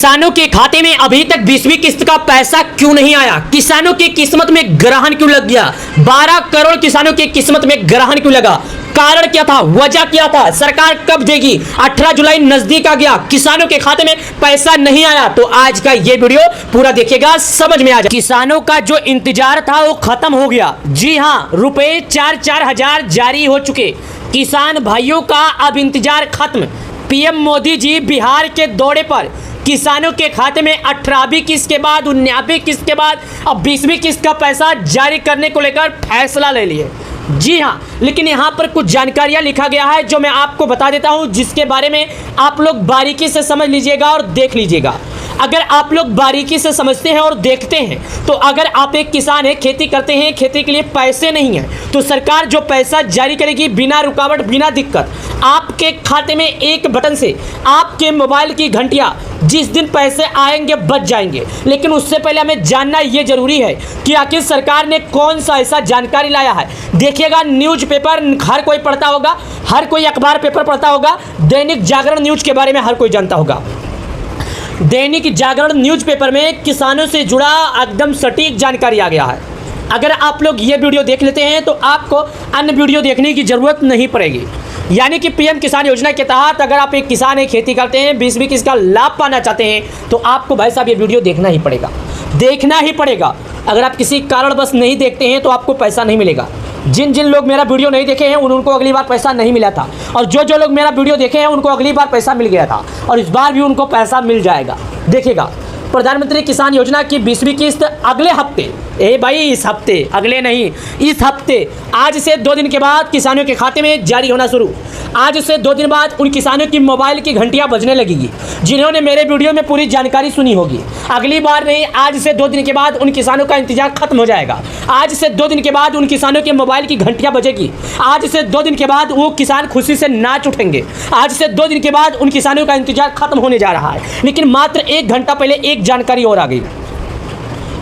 किसानों के खाते में अभी तक 20वीं किस्त का पैसा क्यों नहीं आया? किसानों की किस्मत में ग्रहण क्यों लग गया? 12 करोड़ किसानों की किस्मत में ग्रहण क्यों लगा? कारण क्या था? वजह क्या था? सरकार कब देगी? 18 जुलाई नजदीक आ गया, किसानों के खाते में पैसा नहीं आया। तो आज का ये वीडियो पूरा देखिएगा, समझ में आ जाए। किसानों का जो इंतजार था वो खत्म हो गया। जी हाँ, रुपए 4-4 हजार जारी हो चुके। किसान भाइयों का अब इंतजार खत्म। पीएम मोदी जी बिहार के दौरे पर किसानों के खाते में 18वीं किस्त के बाद 19वीं किस्त के बाद अब 20वीं किस्त का पैसा जारी करने को लेकर फैसला ले लिए। जी हाँ, लेकिन यहाँ पर कुछ जानकारियाँ लिखा गया है जो मैं आपको बता देता हूँ, जिसके बारे में आप लोग बारीकी से समझ लीजिएगा और देख लीजिएगा। अगर आप लोग बारीकी से समझते हैं और देखते हैं तो अगर आप एक किसान हैं, खेती करते हैं, खेती के लिए पैसे नहीं हैं, तो सरकार जो पैसा जारी करेगी बिना रुकावट, बिना दिक्कत आपके खाते में एक बटन से आपके मोबाइल की घंटियां जिस दिन पैसे आएंगे बच जाएंगे। लेकिन उससे पहले हमें जानना ये जरूरी है कि आखिर सरकार ने कौन सा ऐसा जानकारी लाया है। देखिएगा, न्यूज़ पेपर हर कोई पढ़ता होगा, हर कोई अखबार पेपर पढ़ता होगा, दैनिक जागरण न्यूज़ के बारे में हर कोई जानता होगा। दैनिक जागरण न्यूज़पेपर में किसानों से जुड़ा एकदम सटीक जानकारी आ गया है। अगर आप लोग ये वीडियो देख लेते हैं तो आपको अन्य वीडियो देखने की ज़रूरत नहीं पड़ेगी। यानी कि पीएम किसान योजना के तहत अगर आप एक किसान है, खेती करते हैं, 20वीं किस्त का लाभ पाना चाहते हैं तो आपको भाई साहब ये वीडियो देखना ही पड़ेगा, देखना ही पड़ेगा। अगर आप किसी कारणवश नहीं देखते हैं तो आपको पैसा नहीं मिलेगा। जिन जिन लोग मेरा वीडियो नहीं देखे हैं उनको अगली बार पैसा नहीं मिला था, और जो जो लोग मेरा वीडियो देखे हैं उनको अगली बार पैसा मिल गया था, और इस बार भी उनको पैसा मिल जाएगा। देखिएगा, प्रधानमंत्री किसान योजना की 20वीं किस्त अगले हफ्ते, इस हफ्ते, अगले नहीं, इस हफ्ते आज से 2 दिन के बाद किसानों के खाते में जारी होना शुरू। आज से 2 दिन बाद उन किसानों की मोबाइल की घंटियां बजने लगेगी जिन्होंने मेरे वीडियो में पूरी जानकारी सुनी होगी। अगली बार नहीं, आज से 2 दिन के बाद उन किसानों का इंतजार खत्म हो जाएगा। आज से 2 दिन के बाद उन किसानों के मोबाइल की घंटियां बजेगी। आज से 2 दिन के बाद वो किसान खुशी से नाच उठेंगे। आज से 2 दिन के बाद उन किसानों का इंतजार खत्म होने जा रहा है। लेकिन मात्र 1 घंटा पहले एक जानकारी और आ गई।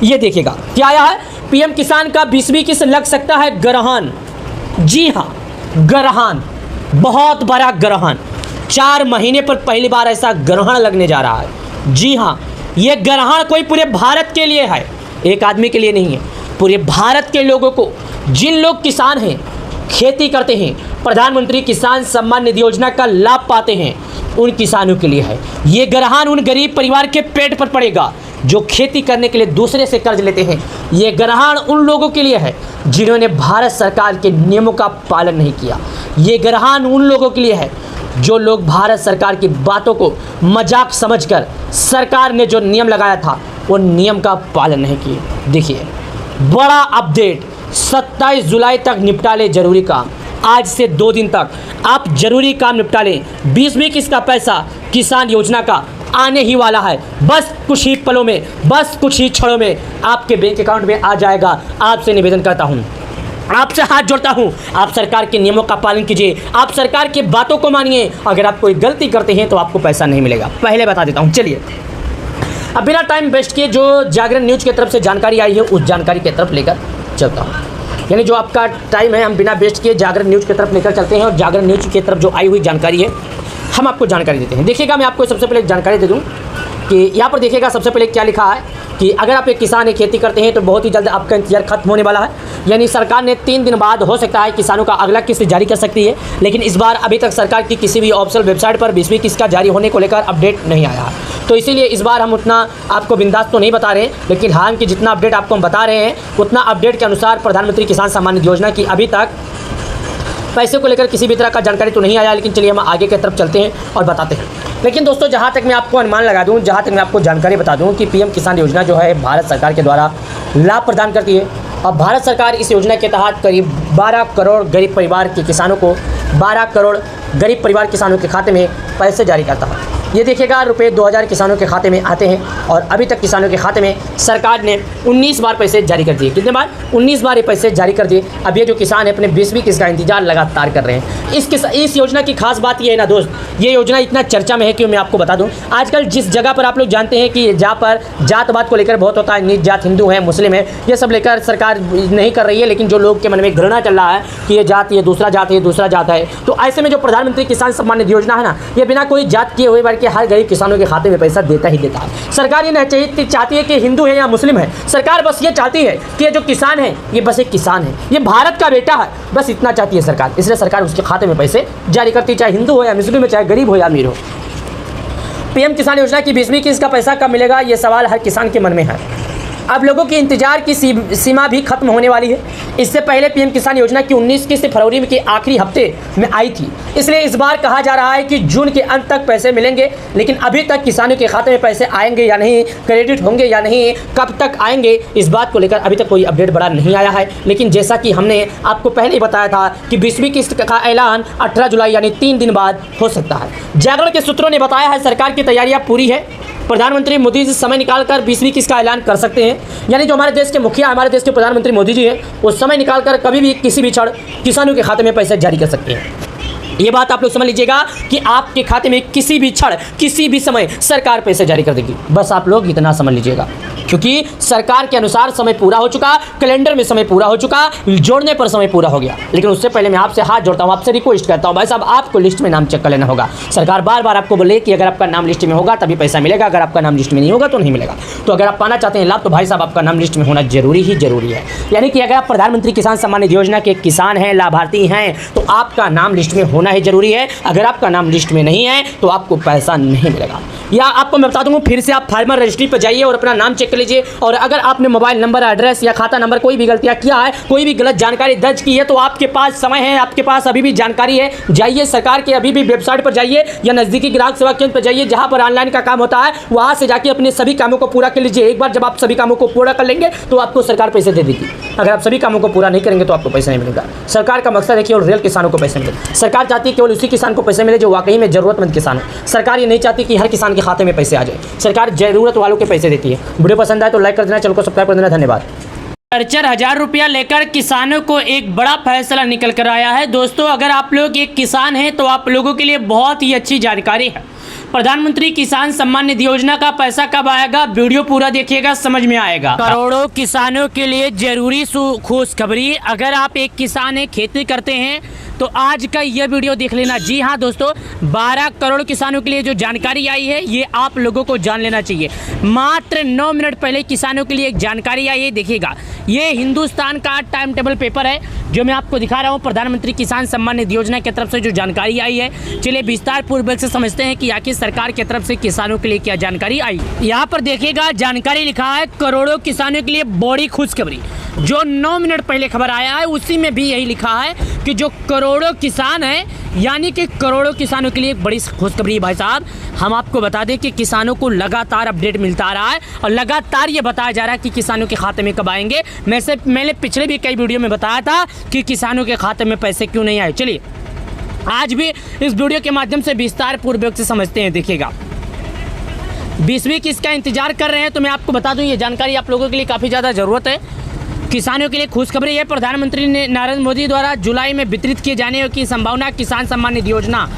ये देखिएगा क्या आया है, पीएम किसान का 20वीं किस्त लग सकता है ग्रहण। जी हाँ, ग्रहण, बहुत बड़ा ग्रहण। 4 महीने पर पहली बार ऐसा ग्रहण लगने जा रहा है। जी हाँ, ये ग्रहण कोई पूरे भारत के लिए है, एक आदमी के लिए नहीं है। पूरे भारत के लोगों को, जिन लोग किसान हैं, खेती करते हैं, प्रधानमंत्री किसान सम्मान निधि योजना का लाभ पाते हैं, उन किसानों के लिए है। ये ग्रहण उन गरीब परिवार के पेट पर पड़ेगा जो खेती करने के लिए दूसरे से कर्ज लेते हैं। ये ग्रहण उन लोगों के लिए है जिन्होंने भारत सरकार के नियमों का पालन नहीं किया। ये ग्रहण उन लोगों के लिए है जो लोग भारत सरकार की बातों को मजाक समझकर सरकार ने जो नियम लगाया था वो नियम का पालन नहीं किए। देखिए, बड़ा अपडेट, 27 जुलाई तक निपटा ले जरूरी काम। आज से 2 दिन तक आप जरूरी काम निपटा लें। 20वीं किस्त का पैसा किसान योजना का आने ही वाला है। बस कुछ ही पलों में, बस कुछ ही क्षणों में आपके बैंक अकाउंट में आ जाएगा। आपसे निवेदन करता हूँ, आपसे हाथ जोड़ता हूँ, आप सरकार के नियमों का पालन कीजिए, आप सरकार की बातों को मानिए। अगर आप कोई गलती करते हैं तो आपको पैसा नहीं मिलेगा, पहले बता देता हूँ। चलिए, अब बिना टाइम वेस्ट किए जो जागरण न्यूज़ की तरफ से जानकारी आई है उस जानकारी की तरफ लेकर चलता हूँ। यानी जो आपका टाइम है हम बिना वेस्ट किए जागरण न्यूज़ की तरफ लेकर चलते हैं, और जागरण न्यूज़ की तरफ जो आई हुई जानकारी है हम आपको जानकारी देते हैं। देखिएगा, मैं आपको सबसे पहले एक जानकारी दे दूं कि यहाँ पर देखिएगा, सबसे पहले क्या लिखा है कि अगर आप एक किसान है, खेती करते हैं तो बहुत ही जल्द आपका इंतजार खत्म होने वाला है। यानी सरकार ने 3 दिन बाद हो सकता है किसानों का अगला किस्त जारी कर सकती है। लेकिन इस बार अभी तक सरकार की किसी भी ऑफिशियल वेबसाइट पर 20वीं किस्त का जारी होने को लेकर अपडेट नहीं आया है। तो इसीलिए इस बार हम उतना आपको बिंदास तो नहीं बता रहे हैं, लेकिन हाँ कि जितना अपडेट आपको हम बता रहे हैं उतना अपडेट के अनुसार प्रधानमंत्री किसान सम्मान निधि योजना की अभी तक पैसे को लेकर किसी भी तरह का जानकारी तो नहीं आया। लेकिन चलिए हम आगे की तरफ चलते हैं और बताते हैं। लेकिन दोस्तों, जहाँ तक मैं आपको अनुमान लगा दूँ, जहाँ तक मैं आपको जानकारी बता दूँ कि पीएम किसान योजना जो है भारत सरकार के द्वारा लाभ प्रदान करती है। और भारत सरकार इस योजना के तहत करीब 12 करोड़ गरीब परिवार के किसानों को, 12 करोड़ गरीब परिवार किसानों के खाते में पैसे जारी करता है। ये देखिएगा, रुपये 2000 किसानों के खाते में आते हैं, और अभी तक किसानों के खाते में सरकार ने 19 बार पैसे जारी कर दिए। कितने बार? 19 बार ये पैसे जारी कर दिए। अब ये जो किसान है अपने 20वीं किस्त का इंतजार लगातार कर रहे हैं। इस योजना की खास बात ये है ना दोस्त, ये योजना इतना चर्चा में है कि मैं आपको बता दूं, आजकल जिस जगह पर आप लोग जानते हैं कि जहाँ पर जातवाद को लेकर बहुत होता है, नीच जात, हिंदू है, मुस्लिम है, ये सब लेकर सरकार नहीं कर रही है। लेकिन जो लोग के मन में घृणा चल रहा है कि ये जात, ये दूसरा जात है, ये दूसरा जात है, तो ऐसे में जो प्रधानमंत्री किसान सम्मान निधि योजना है ना, ये बिना कोई जात किए हुए करके हर गरीब किसानों के खाते में पैसा देता ही देता है। सरकार ये नहीं चाहती है कि हिंदू है या मुस्लिम है, सरकार बस ये चाहती है कि ये जो किसान है ये बस एक किसान है, ये भारत का बेटा है, बस इतना चाहती है सरकार। इसलिए सरकार उसके खाते में पैसे जारी करती है, चाहे हिंदू हो या मुस्लिम हो, चाहे गरीब हो या अमीर हो। पीएम किसान योजना की 20वीं किस्त का पैसा कब मिलेगा, ये सवाल हर किसान के मन में है। अब लोगों के इंतजार की सीमा भी खत्म होने वाली है। इससे पहले पीएम किसान योजना की 19 किस्त फरवरी के आखिरी हफ्ते में आई थी, इसलिए इस बार कहा जा रहा है कि जून के अंत तक पैसे मिलेंगे। लेकिन अभी तक किसानों के खाते में पैसे आएंगे या नहीं, क्रेडिट होंगे या नहीं, कब तक आएंगे, इस बात को लेकर अभी तक कोई अपडेट बड़ा नहीं आया है। लेकिन जैसा कि हमने आपको पहले ही बताया था कि 20वीं किस्त का ऐलान 18 जुलाई यानी 3 दिन बाद हो सकता है। जागरण के सूत्रों ने बताया है सरकार की तैयारियां पूरी है। प्रधानमंत्री मोदी जी समय निकालकर 20वीं किस्त का ऐलान कर सकते हैं, यानी जो हमारे देश के मुखिया, हमारे देश के प्रधानमंत्री मोदी जी हैं, वो समय निकालकर कभी भी किसी भी क्षण किसानों के खाते में पैसे जारी कर सकते हैं। ये बात आप लोग समझ लीजिएगा कि आपके खाते में किसी भी क्षण किसी भी समय सरकार पैसे जारी कर देगी, बस आप लोग इतना समझ लीजिएगा। क्योंकि सरकार के अनुसार समय पूरा हो चुका, कैलेंडर में समय पूरा हो चुका, जोड़ने पर समय पूरा हो गया। लेकिन उससे पहले मैं आपसे हाथ जोड़ता हूँ, आपसे रिक्वेस्ट करता हूँ, भाई साहब आपको लिस्ट में नाम चेक कर लेना होगा। सरकार बार बार आपको बोले कि अगर आपका नाम लिस्ट में होगा तभी पैसा मिलेगा, अगर आपका नाम लिस्ट में नहीं होगा तो नहीं मिलेगा। तो अगर आप पाना चाहते हैं लाभ, तो भाई साहब आपका नाम लिस्ट में होना जरूरी है। यानी कि अगर आप प्रधानमंत्री किसान सम्मान निधि योजना के किसान हैं, लाभार्थी हैं, तो आपका नाम लिस्ट में होना ही जरूरी है। अगर आपका नाम लिस्ट में नहीं है तो आपको पैसा नहीं मिलेगा। या आपको मैं बता दूंगा, फिर से आप फार्मर रजिस्ट्री पर जाइए और अपना नाम चेक कर लीजिए। और अगर आपने मोबाइल नंबर, एड्रेस या खाता नंबर कोई भी गलतियां किया है, कोई भी गलत जानकारी दर्ज की है, तो आपके पास समय है, आपके पास अभी भी जानकारी है। जाइए सरकार के अभी भी वेबसाइट पर जाइए या नज़दीकी ग्राहक सेवा केंद्र पर जाइए, जहां पर ऑनलाइन का काम होता है, वहां से जाके अपने सभी कामों को पूरा कर लीजिए। एक बार जब आप सभी कामों को पूरा कर लेंगे तो आपको सरकार पैसे दे देगी। अगर आप सभी कामों को पूरा नहीं करेंगे तो आपको पैसा नहीं मिलेगा। सरकार का मकसद है कि रियल किसानों को पैसे मिले। सरकार चाहती है केवल उसी किसान को पैसे मिले जो वाकई में जरूरतमंद किसान हो। सरकार ये नहीं चाहती कि हर किसान के खाते में पैसे आ जाए। सरकार जरूरत वालों के पैसे देती है। वीडियो पसंद आए तो लाइक कर देना, चैनल को सब्सक्राइब कर देना। धन्यवाद। 4,000 रुपया लेकर किसानों को एक बड़ा फैसला निकल कर आया है। दोस्तों, अगर आप लोग एक किसान हैं तो आप लोगों के लिए बहुत ही अच्छी जानकारी है। प्रधानमंत्री किसान सम्मान निधि योजना का पैसा कब आएगा, वीडियो पूरा देखिएगा, समझ में आएगा। करोड़ों किसानों के लिए जरूरी खुशखबरी। अगर आप एक किसान हैं, खेती करते हैं, तो आज का यह वीडियो देख लेना। जी हाँ दोस्तों, 12 करोड़ किसानों के लिए जो जानकारी आई है ये आप लोगों को जान लेना चाहिए। मात्र 9 मिनट पहले किसानों के लिए एक जानकारी आई है, देखिएगा। ये हिंदुस्तान का टाइम टेबल पेपर है जो मैं आपको दिखा रहा हूँ। प्रधानमंत्री किसान सम्मान निधि योजना की तरफ से जो जानकारी आई है, चलिए विस्तार पूर्वक से समझते हैं कि आखिर सरकार की तरफ से किसानों के लिए क्या जानकारी आई। यहाँ पर देखिएगा, जानकारी लिखा है करोड़ों किसानों के लिए बड़ी खुशखबरी। जो 9 मिनट पहले खबर आया है उसी में भी यही लिखा है कि जो करोड़ों किसान हैं, यानी कि करोड़ों किसानों के लिए एक बड़ी खुशखबरी। भाई साहब, हम आपको बता दें कि किसानों को लगातार अपडेट मिलता आ रहा है और लगातार ये बताया जा रहा है कि किसानों के खाते में कब आएंगे। मैंने पिछले भी कई वीडियो में बताया था कि किसानों के खाते में पैसे क्यों नहीं आए। चलिए आज भी इस वीडियो के माध्यम से विस्तार पूर्वक से समझते हैं। देखिएगा, 20वीं किस्त का इंतजार कर रहे हैं तो मैं आपको बता दूं, ये जानकारी आप लोगों के लिए काफ़ी ज़्यादा ज़रूरत है। किसानों के लिए खुशखबरी है। प्रधानमंत्री ने नरेंद्र मोदी द्वारा जुलाई में वितरित किए जाने की संभावना किसान सम्मान निधि योजना,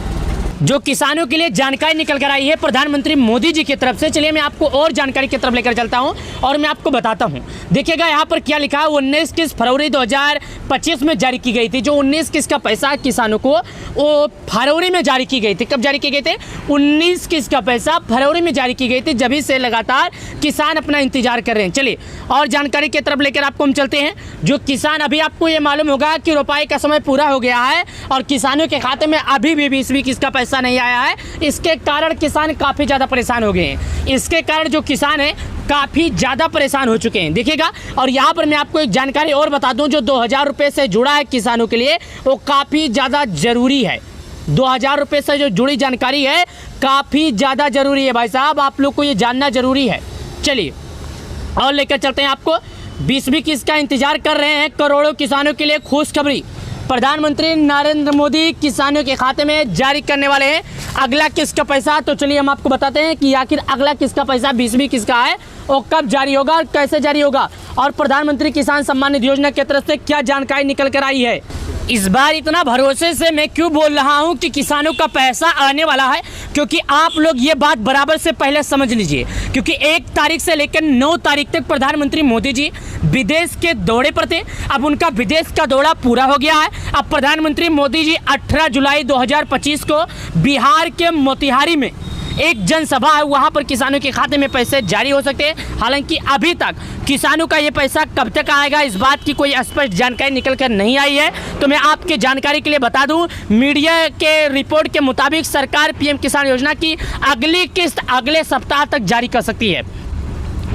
जो किसानों के लिए जानकारी निकल कर आई है प्रधानमंत्री मोदी जी की तरफ से। चलिए मैं आपको और जानकारी की तरफ लेकर चलता हूं और मैं आपको बताता हूं। देखिएगा यहाँ पर क्या लिखा है, 19 किस्त फरवरी 2025 में जारी की गई थी। जो 19 किस्त का पैसा किसानों को वो फरवरी में जारी की गई थी। कब जारी की गई थी? 19 किस्त का पैसा फरवरी में जारी की गई थी। जब से लगातार किसान अपना इंतजार कर रहे हैं। चलिए और जानकारी की तरफ लेकर आपको हम चलते हैं। जो किसान, अभी आपको ये मालूम होगा कि रोपाई का समय पूरा हो गया है और किसानों के खाते में अभी भी 20वीं किस्त का पैसा नहीं आया है। इसके कारण किसान काफी ज्यादा परेशान हो गए हैं। इसके कारण जो किसान है काफी ज्यादा परेशान हो चुके हैं। देखिएगा, और यहाँ पर मैं आपको एक जानकारी और बता दूं, जो 2000 रुपए से जुड़ा है किसानों के लिए, वो काफी ज्यादा जरूरी है। 2000 रुपए से जो जुड़ी जानकारी है काफी ज्यादा जरूरी है। भाई साहब, आप लोग को ये जानना जरूरी है। चलिए और लेकर चलते हैं आपको। 20वीं किस्त का इंतजार कर रहे हैं करोड़ों किसानों के लिए खुशखबरी। प्रधानमंत्री नरेंद्र मोदी किसानों के खाते में जारी करने वाले हैं अगला किस्त का पैसा। तो चलिए हम आपको बताते हैं कि आखिर अगला किस्त का पैसा 20वीं किस्त का है वो कब जारी होगा और कैसे जारी होगा, और प्रधानमंत्री किसान सम्मान निधि योजना की तरफ से क्या जानकारी निकल कर आई है। इस बार इतना भरोसे से मैं क्यों बोल रहा हूं कि किसानों का पैसा आने वाला है, क्योंकि आप लोग ये बात बराबर से पहले समझ लीजिए। क्योंकि 1 तारीख से लेकर 9 तारीख तक प्रधानमंत्री मोदी जी विदेश के दौरे पर थे। अब उनका विदेश का दौरा पूरा हो गया है। अब प्रधानमंत्री मोदी जी 18 जुलाई 2025 को बिहार के मोतिहारी में एक जनसभा है, वहां पर किसानों के खाते में पैसे जारी हो सकते हैं। हालांकि अभी तक किसानों का ये पैसा कब तक आएगा, इस बात की कोई स्पष्ट जानकारी निकल कर नहीं आई है। तो मैं आपके जानकारी के लिए बता दूं, मीडिया के रिपोर्ट के मुताबिक सरकार पीएम किसान योजना की अगली किस्त अगले सप्ताह तक जारी कर सकती है।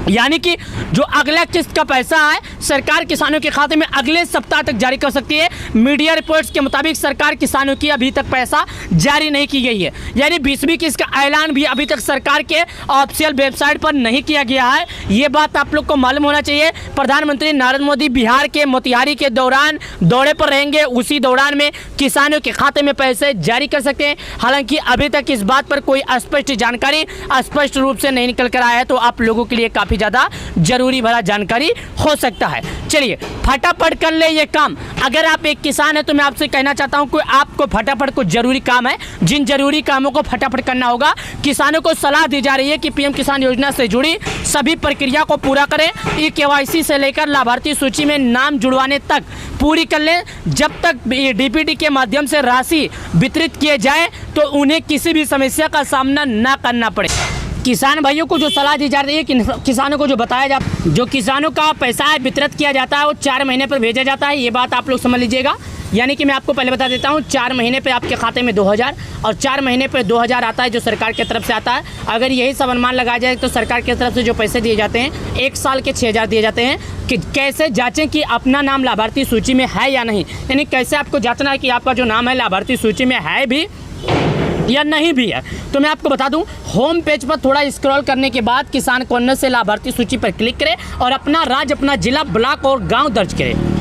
यानी कि जो अगला किस्त का पैसा है सरकार किसानों के खाते में अगले सप्ताह तक जारी कर सकती है। मीडिया रिपोर्ट्स के मुताबिक सरकार किसानों की अभी तक पैसा जारी नहीं की गई है, यानी 20वीं किस्त का ऐलान भी अभी तक सरकार के ऑफिशियल वेबसाइट पर नहीं किया गया है। ये बात आप लोग को मालूम होना चाहिए। प्रधानमंत्री नरेंद्र मोदी बिहार के मोतिहारी के दौरान दौरे पर रहेंगे, उसी दौरान में किसानों के खाते में पैसे जारी कर सकते हैं। हालांकि अभी तक इस बात पर कोई स्पष्ट जानकारी स्पष्ट रूप से नहीं निकल कर आया है, तो आप लोगों के लिए काफी ज्यादा जरूरी भरा जानकारी हो सकता है। चलिए फटाफट कर ले ये काम। अगर आप एक किसान है तो मैं आपसे कहना चाहता हूं कि आपको फटाफट कुछ जरूरी काम है, जिन जरूरी कामों को फटाफट करना होगा। किसानों को सलाह दी जा रही है कि पीएम किसान योजना से जुड़ी सभी प्रक्रिया को पूरा करें। ई-केवाईसी से लेकर लाभार्थी सूची में नाम जुड़वाने तक पूरी कर लें। जब तक डीपीटी के माध्यम से राशि वितरित किए जाए तो उन्हें किसी भी समस्या का सामना न करना पड़े। किसान भाइयों को जो सलाह दी जा रही है कि किसानों को जो बताया जाता, जो किसानों का पैसा है वितरित किया जाता है वो 4 महीने पर भेजा जाता है। ये बात आप लोग समझ लीजिएगा। यानी कि मैं आपको पहले बता देता हूँ, 4 महीने पे आपके खाते में 2000 और 4 महीने पे 2000 आता है जो सरकार की तरफ से आता है। अगर यही सब अनुमान लगाया जाए तो सरकार की तरफ से जो पैसे दिए जाते हैं 1 साल के 6000 दिए जाते हैं। कि कैसे जांचें कि अपना नाम लाभार्थी सूची में है या नहीं, यानी कैसे आपको जांचना है कि आपका जो नाम है लाभार्थी सूची में है भी या नहीं भी है। तो मैं आपको बता दूं, होम पेज पर थोड़ा स्क्रॉल करने के बाद किसान कॉर्नर से लाभार्थी सूची पर क्लिक करें और अपना राज्य, अपना जिला, ब्लॉक और गांव दर्ज करें।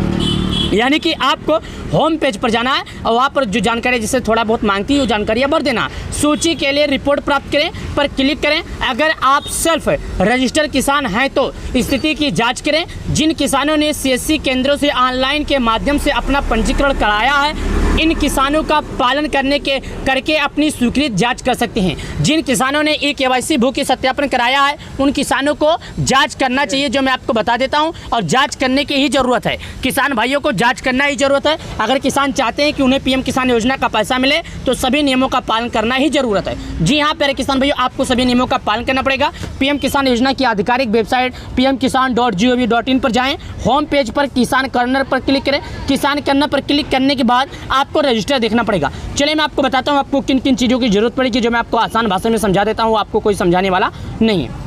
यानी कि आपको होम पेज पर जाना है और वहाँ पर जो जानकारी जिसे थोड़ा बहुत मांगती है वो जानकारियाँ भर देना। सूची के लिए रिपोर्ट प्राप्त करें पर क्लिक करें। अगर आप सेल्फ रजिस्टर्ड किसान हैं तो स्थिति की जांच करें। जिन किसानों ने सीएससी केंद्रों से ऑनलाइन के माध्यम से अपना पंजीकरण कराया है, इन किसानों का पालन करके अपनी स्वीकृत जांच कर सकते हैं। जिन किसानों ने ई-केवाईसी भू के सत्यापन कराया है उन किसानों को जांच करना चाहिए, जो मैं आपको बता देता हूं। और जांच करने की ही ज़रूरत है, किसान भाइयों को जांच करना ही ज़रूरत है। अगर किसान चाहते हैं कि उन्हें पीएम किसान योजना का पैसा मिले तो सभी नियमों का पालन करना ही ज़रूरत है। जी हाँ प्यारे किसान भाइयों, आपको सभी नियमों का पालन करना पड़ेगा। पीएम किसान योजना की आधिकारिक वेबसाइट pmkisan.gov.in पर जाएँ। होम पेज पर किसान कॉर्नर पर क्लिक करें। किसान कॉर्नर पर क्लिक करने के बाद आपको रजिस्टर देखना पड़ेगा। चलिए मैं आपको बताता हूँ आपको किन किन चीज़ों की जरूरत पड़ेगी, जो मैं आपको आसान भाषा में समझा देता हूँ, आपको कोई समझाने वाला नहीं है।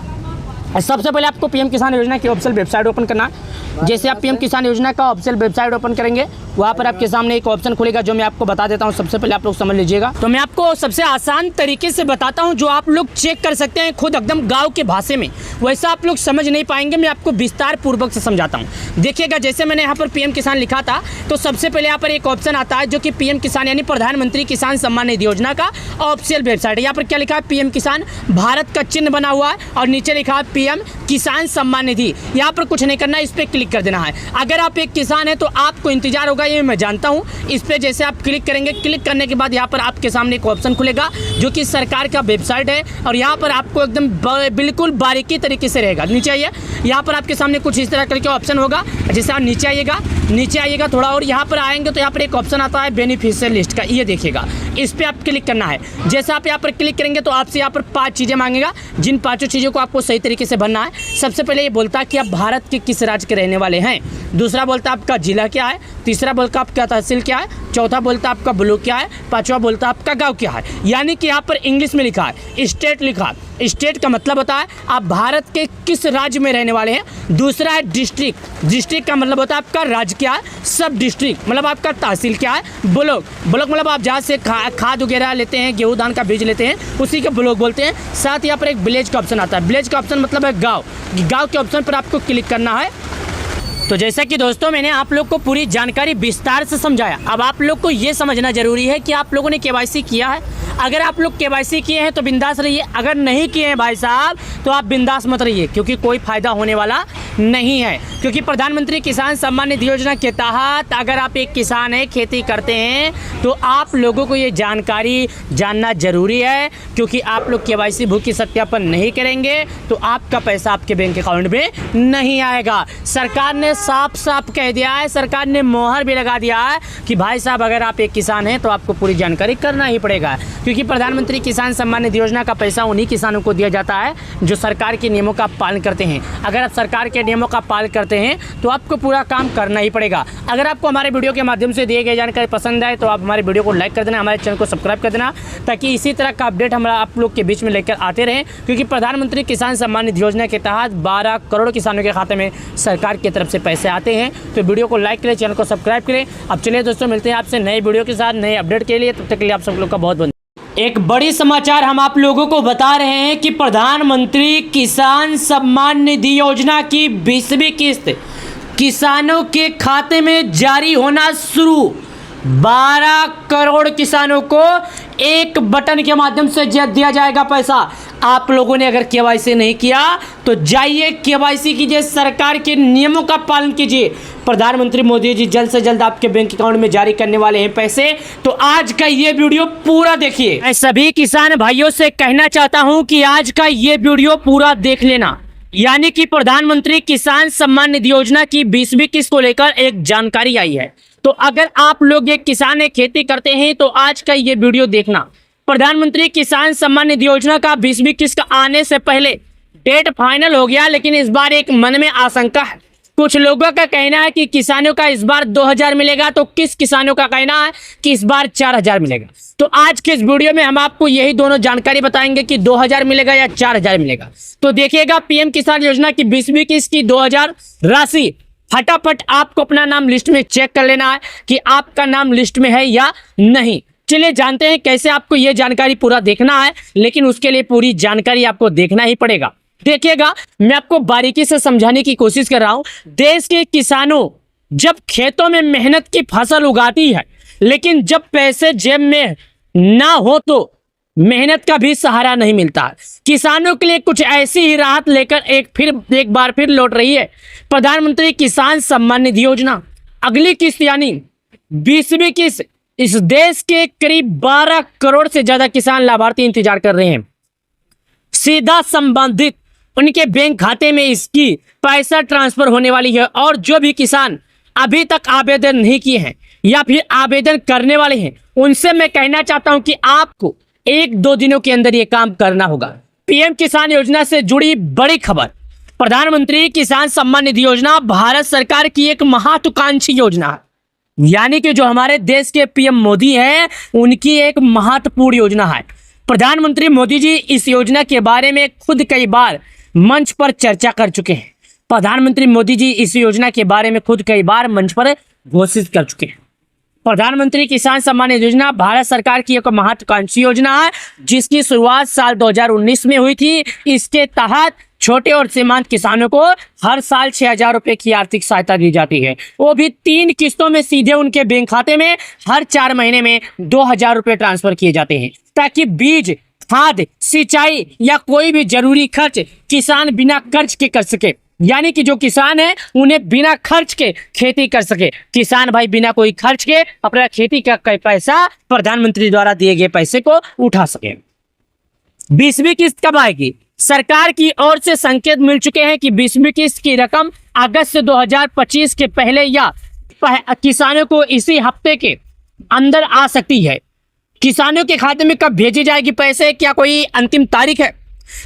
सबसे पहले आपको पीएम किसान योजना की ऑफिशियल वेबसाइट ओपन करना है। जैसे आप पीएम किसान योजना का ऑफिशियल वेबसाइट ओपन करेंगे वहाँ पर आपके सामने एक ऑप्शन खुलेगा, जो मैं आपको बता देता हूँ। सबसे पहले आप लोग समझ लीजिएगा। तो मैं आपको सबसे आसान तरीके से बताता हूँ जो आप लोग चेक कर सकते हैं खुद एकदम गाँव के भाषा में। वैसा आप लोग समझ नहीं पाएंगे, मैं आपको विस्तार पूर्वक से समझाता हूँ। देखिएगा, जैसे मैंने यहाँ पर पीएम किसान लिखा था तो सबसे पहले यहाँ पर एक ऑप्शन आता है जो कि पीएम किसान यानी प्रधानमंत्री किसान सम्मान निधि योजना का ऑफिशियल वेबसाइट है। यहाँ पर क्या लिखा है, पीएम किसान, भारत का चिन्ह बना हुआ है और नीचे लिखा है पीएम किसान सम्मान निधि। यहाँ पर कुछ नहीं करना है, इस पर क्लिक कर देना है। अगर आप एक किसान हैं तो आपको इंतजार होगा, ये मैं जानता हूँ। इस पर जैसे आप क्लिक करेंगे, क्लिक करने के बाद यहाँ पर आपके सामने एक ऑप्शन खुलेगा जो कि सरकार का वेबसाइट है और यहाँ पर आपको एकदम बिल्कुल बारीकी तरीके से रहेगा। नीचे आइए, यहाँ पर आपके सामने कुछ इस तरह करके ऑप्शन होगा। जैसे आप नीचे आइएगा थोड़ा और यहाँ पर आएंगे तो यहाँ पर एक ऑप्शन आता है बेनिफिशियल लिस्ट का, ये देखिएगा। इस पर आप क्लिक करना है। जैसे आप यहाँ पर क्लिक करेंगे तो आपसे यहाँ पर 5 चीज़ें मांगेगा, जिन 5 चीज़ों को आपको सही तरीके से भरना है। सबसे पहले ये बोलता है कि आप भारत के किस राज्य के रहने वाले हैं। दूसरा बोलता है आपका जिला क्या है। तीसरा बोलता है आपका तहसील क्या है। चौथा बोलता है आपका ब्लॉक क्या है। पांचवा बोलता है आपका गांव क्या है। यानी कि यहाँ पर इंग्लिश में लिखा है स्टेट लिखा है। स्टेट का मतलब होता है आप भारत के किस राज्य में रहने वाले हैं। दूसरा है डिस्ट्रिक्ट। डिस्ट्रिक्ट का मतलब होता है आपका राज्य क्या है। सब डिस्ट्रिक्ट मतलब आपका तहसील क्या है। ब्लॉक मतलब आप जहाँ से खाद वगैरह लेते हैं, गेहूँ धान का बीज लेते हैं, उसी के ब्लॉक बोलते हैं। साथ यहाँ पर एक विलेज का ऑप्शन आता है। विलेज का ऑप्शन मतलब है गाँव। गाँव के ऑप्शन पर आपको क्लिक करना है। तो जैसा कि दोस्तों मैंने आप लोग को पूरी जानकारी विस्तार से समझाया, अब आप लोग को ये समझना जरूरी है कि आप लोगों ने केवाईसी किया है। अगर आप लोग केवाईसी किए हैं तो बिंदास रहिए, अगर नहीं किए हैं भाई साहब तो आप बिंदास मत रहिए, क्योंकि कोई फ़ायदा होने वाला नहीं है। क्योंकि प्रधानमंत्री किसान सम्मान निधि योजना के तहत अगर आप एक किसान हैं, खेती करते हैं, तो आप लोगों को ये जानकारी जानना जरूरी है, क्योंकि आप लोग केवाईसी भू की सत्यापन नहीं करेंगे तो आपका पैसा आपके बैंक अकाउंट में नहीं आएगा। सरकार ने साफ साफ कह दिया है, सरकार ने मोहर भी लगा दिया है कि भाई साहब अगर आप एक किसान हैं तो आपको पूरी जानकारी करना ही पड़ेगा, क्योंकि प्रधानमंत्री किसान सम्मान निधि योजना का पैसा उन्हीं किसानों को दिया जाता है जो सरकार के नियमों का पालन करते हैं। अगर आप सरकार के नियमों का पालन करते हैं तो आपको पूरा काम करना ही पड़ेगा। अगर आपको हमारे वीडियो के माध्यम से दिए गए जानकारी पसंद आए तो आप हमारे वीडियो को लाइक कर देना, हमारे चैनल को सब्सक्राइब कर देना, ताकि इसी तरह का अपडेट हम आप लोग के बीच में लेकर आते रहें। क्योंकि प्रधानमंत्री किसान सम्मान निधि योजना के तहत 12 करोड़ किसानों के खाते में सरकार की तरफ से पैसे आते हैं। तो वीडियो को लाइक करें, चैनल को सब्सक्राइब करें। अब चलिए दोस्तों, मिलते हैं आपसे नए वीडियो के साथ नए अपडेट के लिए। तब तक के लिए आप सब लोग का बहुत बहुत एक बड़ी समाचार हम आप लोगों को बता रहे हैं कि प्रधानमंत्री किसान सम्मान निधि योजना की 20वीं किस्त किसानों के खाते में जारी होना शुरू। 12 करोड़ किसानों को एक बटन के माध्यम से दिया जाएगा पैसा। आप लोगों ने अगर केवाईसी नहीं किया तो जाइए केवाईसी कीजिए, सरकार के नियमों का पालन कीजिए। प्रधानमंत्री मोदी जी जल्द से जल्द आपके बैंक अकाउंट में जारी करने वाले हैं पैसे। तो आज का ये वीडियो पूरा देखिए। मैं सभी किसान भाइयों से कहना चाहता हूं कि आज का ये वीडियो पूरा देख लेना। यानी कि प्रधानमंत्री किसान सम्मान निधि योजना की 20वीं किस्त को लेकर एक जानकारी आई है। तो अगर आप लोग एक किसान है, खेती करते हैं, तो आज का ये वीडियो देखना। प्रधानमंत्री किसान सम्मान निधि योजना का 20वीं किस्त आने से पहले डेट फाइनल हो गया, लेकिन इस बार एक मन में आशंका है। कुछ लोगों का कहना है कि किसानों का इस बार 2000 मिलेगा, तो किस किसानों का कहना है कि इस बार 4000 मिलेगा। तो आज के इस वीडियो में हम आपको यही दोनों जानकारी बताएंगे कि 2000 मिलेगा या 4000 मिलेगा। तो देखिएगा, पीएम किसान योजना की 20वीं किस्त की 2000 राशि फटाफट आपको अपना नाम लिस्ट में चेक कर लेना है कि आपका नाम लिस्ट में है या नहीं। चलिए जानते हैं कैसे आपको यह जानकारी पूरा देखना है, लेकिन उसके लिए पूरी जानकारी आपको देखना ही पड़ेगा। देखिएगा, मैं आपको बारीकी से समझाने की कोशिश कर रहा हूं। देश के किसानों जब खेतों में मेहनत की फसल उगाती है, लेकिन जब पैसे जेब में ना हो तो मेहनत का भी सहारा नहीं मिलता। किसानों के लिए कुछ ऐसी ही राहत लेकर एक बार फिर लौट रही है प्रधानमंत्री किसान सम्मान निधि योजना। अगली किस्त यानी 20वीं किस्त, इस देश के करीब 12 करोड़ से ज्यादा किसान लाभार्थी इंतजार कर रहे हैं। सीधा संबंधित उनके बैंक खाते में इसकी पैसा ट्रांसफर होने वाली है। और जो भी किसान अभी तक आवेदन नहीं किए हैं या फिर आवेदन करने वाले हैं, उनसे मैं कहना चाहता हूं कि आपको 1-2 दिनों के अंदर यह काम करना होगा। पीएम किसान योजना से जुड़ी बड़ी खबर। प्रधानमंत्री किसान सम्मान निधि योजना भारत सरकार की एक महत्वाकांक्षी योजना है। यानी कि जो हमारे देश के पीएम मोदी हैं, उनकी एक महत्वपूर्ण योजना है। प्रधानमंत्री मोदी जी इस योजना के बारे में खुद कई बार मंच पर चर्चा कर चुके हैं। प्रधानमंत्री मोदी जी इस योजना के बारे में खुद कई बार मंच पर घोषित कर चुके हैं। प्रधानमंत्री किसान सम्मान निधि योजना भारत सरकार की एक महत्वाकांक्षी योजना है, जिसकी शुरुआत साल 2019 में हुई थी। इसके तहत छोटे और सीमांत किसानों को हर साल 6000 रुपए की आर्थिक सहायता दी जाती है, वो भी 3 किस्तों में सीधे उनके बैंक खाते में। हर 4 महीने में 2000 रुपए ट्रांसफर किए जाते हैं, ताकि बीज, खाद, सिंचाई या कोई भी जरूरी खर्च किसान बिना कर्ज के कर सके। यानी कि जो किसान है उन्हें बिना खर्च के खेती कर सके। किसान भाई बिना कोई खर्च के अपना खेती का पैसा प्रधानमंत्री द्वारा दिए गए पैसे को उठा सके। 20वीं किस्त कब आएगी? सरकार की ओर से संकेत मिल चुके हैं कि 20वीं किस्त की रकम अगस्त 2025 के पहले या किसानों को इसी हफ्ते के अंदर आ सकती है। किसानों के खाते में कब भेजी जाएगी पैसे, क्या कोई अंतिम तारीख है?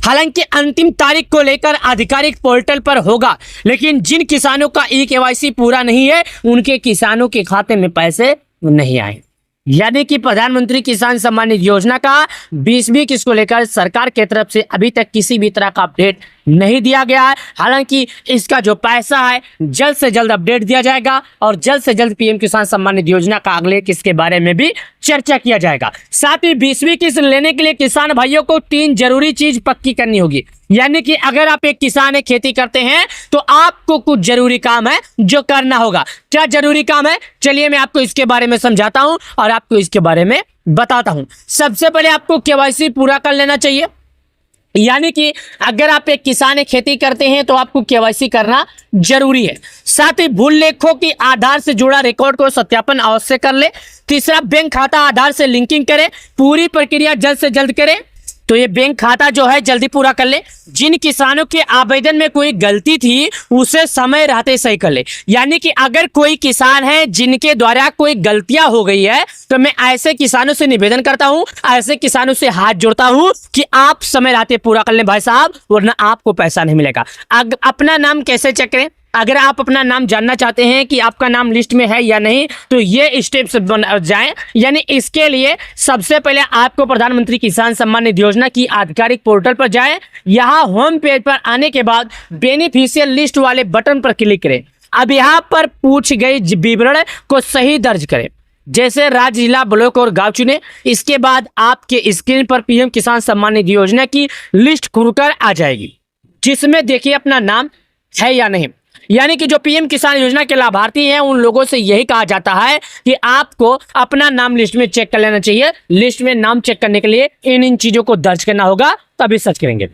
हालांकि अंतिम तारीख को लेकर आधिकारिक पोर्टल पर होगा, लेकिन जिन किसानों का ई-केवाईसी पूरा नहीं है, उनके किसानों के खाते में पैसे नहीं आए। यानी कि प्रधानमंत्री किसान सम्मान निधि योजना का 20वीं किस्त को लेकर सरकार की तरफ से अभी तक किसी भी तरह का अपडेट नहीं दिया गया है। हालांकि इसका जो पैसा है जल्द से जल्द अपडेट दिया जाएगा और जल्द से जल्द पीएम किसान सम्मान निधि योजना का अगले किस्त के बारे में भी चर्चा किया जाएगा। साथ ही 20वीं किस्त लेने के लिए किसान भाइयों को 3 जरूरी चीज पक्की करनी होगी। यानी कि अगर आप एक किसान है, खेती करते हैं, तो आपको कुछ जरूरी काम है जो करना होगा। क्या जरूरी काम है? चलिए मैं आपको इसके बारे में समझाता हूं और आपको इसके बारे में बताता हूं। सबसे पहले आपको केवाईसी पूरा कर लेना चाहिए। यानी कि अगर आप एक किसान है, खेती करते हैं तो आपको केवाईसी करना जरूरी है। साथ ही भूल लेखों की आधार से जुड़ा रिकॉर्ड को सत्यापन अवश्य कर ले। तीसरा, बैंक खाता आधार से लिंकिंग करें, पूरी प्रक्रिया जल्द से जल्द करें। तो ये बैंक खाता जो है जल्दी पूरा कर ले। जिन किसानों के आवेदन में कोई गलती थी उसे समय रहते सही कर ले। यानी कि अगर कोई किसान है जिनके द्वारा कोई गलतियां हो गई है तो मैं ऐसे किसानों से निवेदन करता हूं, ऐसे किसानों से हाथ जोड़ता हूं कि आप समय रहते पूरा कर लें भाई साहब, वरना आपको पैसा नहीं मिलेगा। अपना नाम कैसे चेक करें? अगर आप अपना नाम जानना चाहते हैं कि आपका नाम लिस्ट में है या नहीं तो ये स्टेप्स जाएं। यानी इसके लिए सबसे पहले आपको प्रधानमंत्री किसान सम्मान निधि योजना की आधिकारिक पोर्टल पर जाएं। यहां होम पेज पर आने के बाद बेनिफिशियल लिस्ट वाले बटन पर क्लिक करें। अब यहां पर पूछ गई विवरण को सही दर्ज करें, जैसे राज्य, जिला, ब्लॉक और गांव चुने। इसके बाद आपके स्क्रीन पर पीएम किसान सम्मान निधि योजना की लिस्ट खुलकर आ जाएगी, जिसमें देखिए अपना नाम है या नहीं। यानी कि जो पीएम किसान योजना के लाभार्थी हैं उन लोगों से यही कहा जाता है कि आपको अपना नाम लिस्ट में चेक कर लेना चाहिए। लिस्ट में नाम चेक करने के लिए इन चीजों को दर्ज करना होगा, तभी सर्च करेंगे।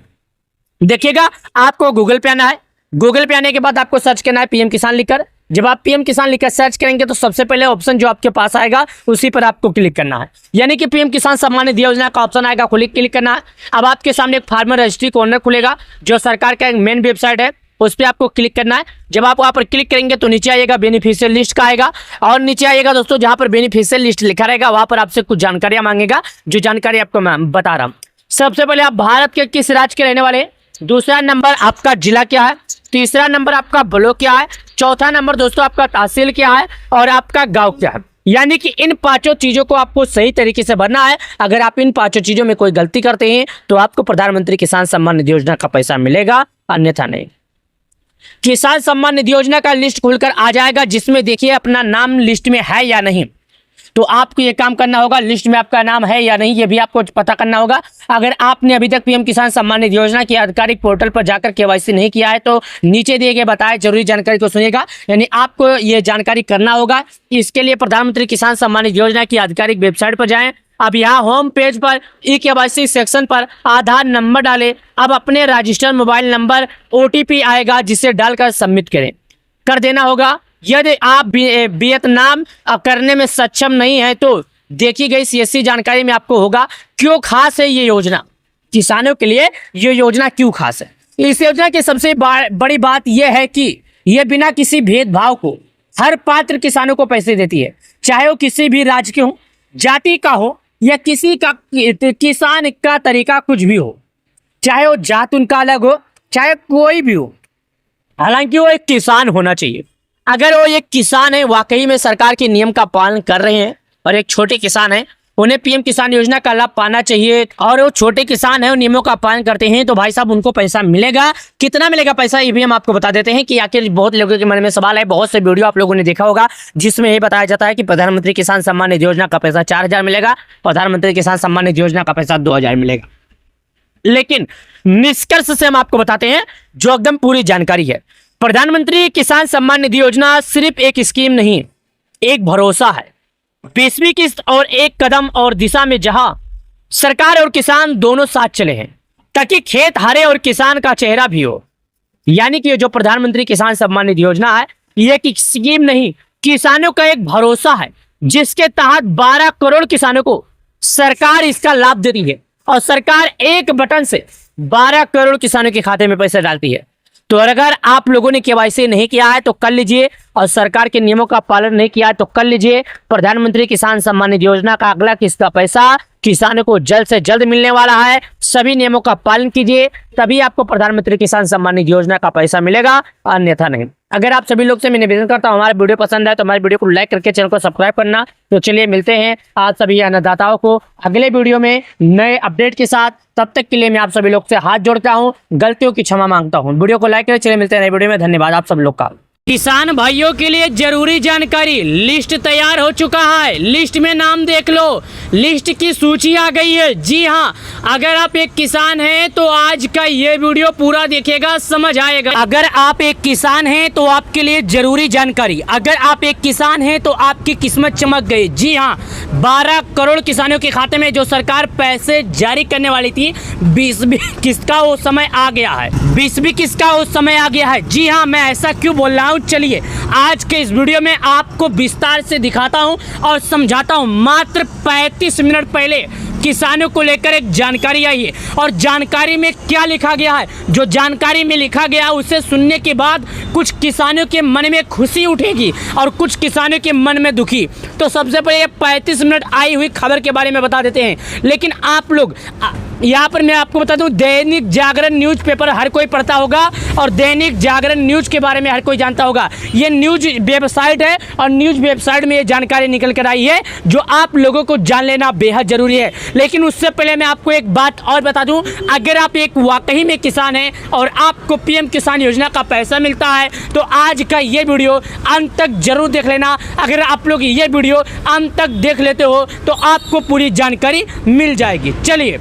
देखिएगा, आपको गूगल पे आना है। गूगल पे आने के बाद आपको सर्च करना है पीएम किसान लिखकर। जब आप पीएम किसान लिखकर सर्च करेंगे तो सबसे पहले ऑप्शन जो आपके पास आएगा उसी पर आपको क्लिक करना है। यानी कि पीएम किसान सम्मान निधि योजना का ऑप्शन आएगा, क्लिक करना है। अब आपके सामने एक फार्मर रजिस्ट्री कॉर्नर खुलेगा, जो सरकार का एक मेन वेबसाइट है, उस पर आपको क्लिक करना है। जब आप वहां पर क्लिक करेंगे तो नीचे आएगा बेनिफिशियल लिस्ट का आएगा, और नीचे आएगा दोस्तों जहां पर बेनिफिशियल लिस्ट लिखा रहेगा वहां पर आपसे कुछ जानकारियां मांगेगा, जो जानकारी आपको मैं बता रहा हूं। सबसे पहले आप भारत के किस राज्य के रहने वाले, दूसरा नंबर आपका जिला क्या है, तीसरा नंबर आपका ब्लॉक क्या है, चौथा नंबर दोस्तों आपका तहसील क्या है, और आपका गाँव क्या है। यानी कि इन पांचों चीजों को आपको सही तरीके से भरना है। अगर आप इन पांचों चीजों में कोई गलती करते हैं तो आपको प्रधानमंत्री किसान सम्मान निधि योजना का पैसा मिलेगा, अन्यथा नहीं। किसान सम्मान निधि योजना का लिस्ट खुलकर आ जाएगा, जिसमें देखिए अपना नाम लिस्ट में है या नहीं। तो आपको ये काम करना होगा, लिस्ट में आपका नाम है या नहीं ये भी आपको पता करना होगा। अगर आपने अभी तक पीएम किसान सम्मान निधि योजना की आधिकारिक पोर्टल पर जाकर केवाईसी नहीं किया है तो नीचे दिए गए बताए जरूरी जानकारी को सुनिएगा। यानी आपको ये जानकारी करना होगा। इसके लिए प्रधानमंत्री किसान सम्मान निधि योजना की आधिकारिक वेबसाइट पर जाएं। अब यहाँ होम पेज पर केवाईसी सेक्शन पर आधार नंबर डालें। अब अपने रजिस्टर्ड मोबाइल नंबर ओटीपी आएगा, जिसे डालकर सबमिट कर देना होगा। यदि आप वियतनाम करने में सक्षम नहीं है तो देखी गई सीएससी जानकारी में आपको होगा क्यों खास है ये योजना, किसानों के लिए ये योजना क्यों खास है। इस योजना की सबसे बड़ी बात यह है कि यह बिना किसी भेदभाव को हर पात्र किसानों को पैसे देती है, चाहे वो किसी भी राज्य के हो, जाति का हो या किसी का किसान का तरीका कुछ भी हो, चाहे वो जात उनका अलग हो, चाहे कोई भी हो, हालांकि वो एक किसान होना चाहिए। अगर वो एक किसान है, वाकई में सरकार के नियम का पालन कर रहे हैं और एक छोटे किसान है, उन्हें पीएम किसान योजना का लाभ पाना चाहिए, और वो छोटे किसान है और नियमों का पालन करते हैं तो भाई साहब उनको पैसा मिलेगा। कितना मिलेगा पैसा ये भी हम आपको बता देते हैं कि आखिर बहुत लोगों के मन में सवाल है। बहुत से वीडियो आप लोगों ने देखा होगा जिसमें ये बताया जाता है कि प्रधानमंत्री किसान सम्मान निधि योजना का पैसा 4000 मिलेगा, प्रधानमंत्री किसान सम्मान निधि योजना का पैसा 2000 मिलेगा। लेकिन निष्कर्ष से हम आपको बताते हैं जो एकदम पूरी जानकारी है। प्रधानमंत्री किसान सम्मान निधि योजना सिर्फ एक स्कीम नहीं, एक भरोसा है, 20वीं किस्त और एक कदम और दिशा में जहां सरकार और किसान दोनों साथ चले हैं ताकि खेत हरे और किसान का चेहरा भी हो। यानी कि जो प्रधानमंत्री किसान सम्मान निधि योजना है ये एक स्कीम नहीं, किसानों का एक भरोसा है, जिसके तहत 12 करोड़ किसानों को सरकार इसका लाभ देती है और सरकार एक बटन से 12 करोड़ किसानों के खाते में पैसे डालती है। तो अगर आप लोगों ने केवाईसी नहीं किया है तो कर लीजिए, और सरकार के नियमों का पालन नहीं किया है तो कर लीजिए। प्रधानमंत्री किसान सम्मान निधि योजना का अगला किस्त का पैसा किसानों को जल्द से जल्द मिलने वाला है। सभी नियमों का पालन कीजिए, तभी आपको प्रधानमंत्री किसान सम्मान निधि योजना का पैसा मिलेगा, अन्यथा नहीं। अगर आप सभी लोग से मैं निवेदन करता हूँ हमारा वीडियो पसंद है तो हमारे वीडियो को लाइक करके चैनल को सब्सक्राइब करना। तो चलिए मिलते हैं आप सभी अन्नदाताओं को अगले वीडियो में नए अपडेट के साथ। तब तक के लिए मैं आप सभी लोग से हाथ जोड़ता हूँ, गलतियों की क्षमा मांगता हूँ। वीडियो को लाइक करें, चलिए मिलते हैं नए वीडियो में। धन्यवाद आप सब लोग का। किसान भाइयों के लिए जरूरी जानकारी, लिस्ट तैयार हो चुका है। लिस्ट में नाम देख लो, लिस्ट की सूची आ गई है। जी हाँ, अगर आप एक किसान हैं तो आज का ये वीडियो पूरा देखिएगा, समझ आएगा। अगर आप एक किसान हैं तो आपके लिए जरूरी जानकारी, अगर आप एक किसान हैं तो आपकी किस्मत चमक गई। जी हाँ, 12 करोड़ किसानों के खाते में जो सरकार पैसे जारी करने वाली थी, 20वीं किस्त का वो समय आ गया है। 20वीं किस्त का वो समय आ गया है। जी हाँ, मैं ऐसा क्यों बोल रहा हूँ, चलिए आज के इस वीडियो में आपको विस्तार से दिखाता हूं और समझाता हूं। मात्र 35 मिनट पहले किसानों को लेकर एक जानकारी आई है और जानकारी में क्या लिखा गया है, जो जानकारी में लिखा गया उसे सुनने के बाद कुछ किसानों के मन में खुशी उठेगी और कुछ किसानों के मन में दुखी। तो सबसे पहले 35 मिनट आई हुई खबर के बारे में बता देते हैं। लेकिन आप लोग यहाँ पर मैं आपको बता दूं, दैनिक जागरण न्यूज़पेपर हर कोई पढ़ता होगा और दैनिक जागरण न्यूज़ के बारे में हर कोई जानता होगा। ये न्यूज़ वेबसाइट है और न्यूज़ वेबसाइट में ये जानकारी निकल कर आई है जो आप लोगों को जान लेना बेहद ज़रूरी है। लेकिन उससे पहले मैं आपको एक बात और बता दूं, अगर आप एक वाकई में किसान हैं और आपको पीएम किसान योजना का पैसा मिलता है तो आज का ये वीडियो अंत तक जरूर देख लेना। अगर आप लोग ये वीडियो अंत तक देख लेते हो तो आपको पूरी जानकारी मिल जाएगी। चलिए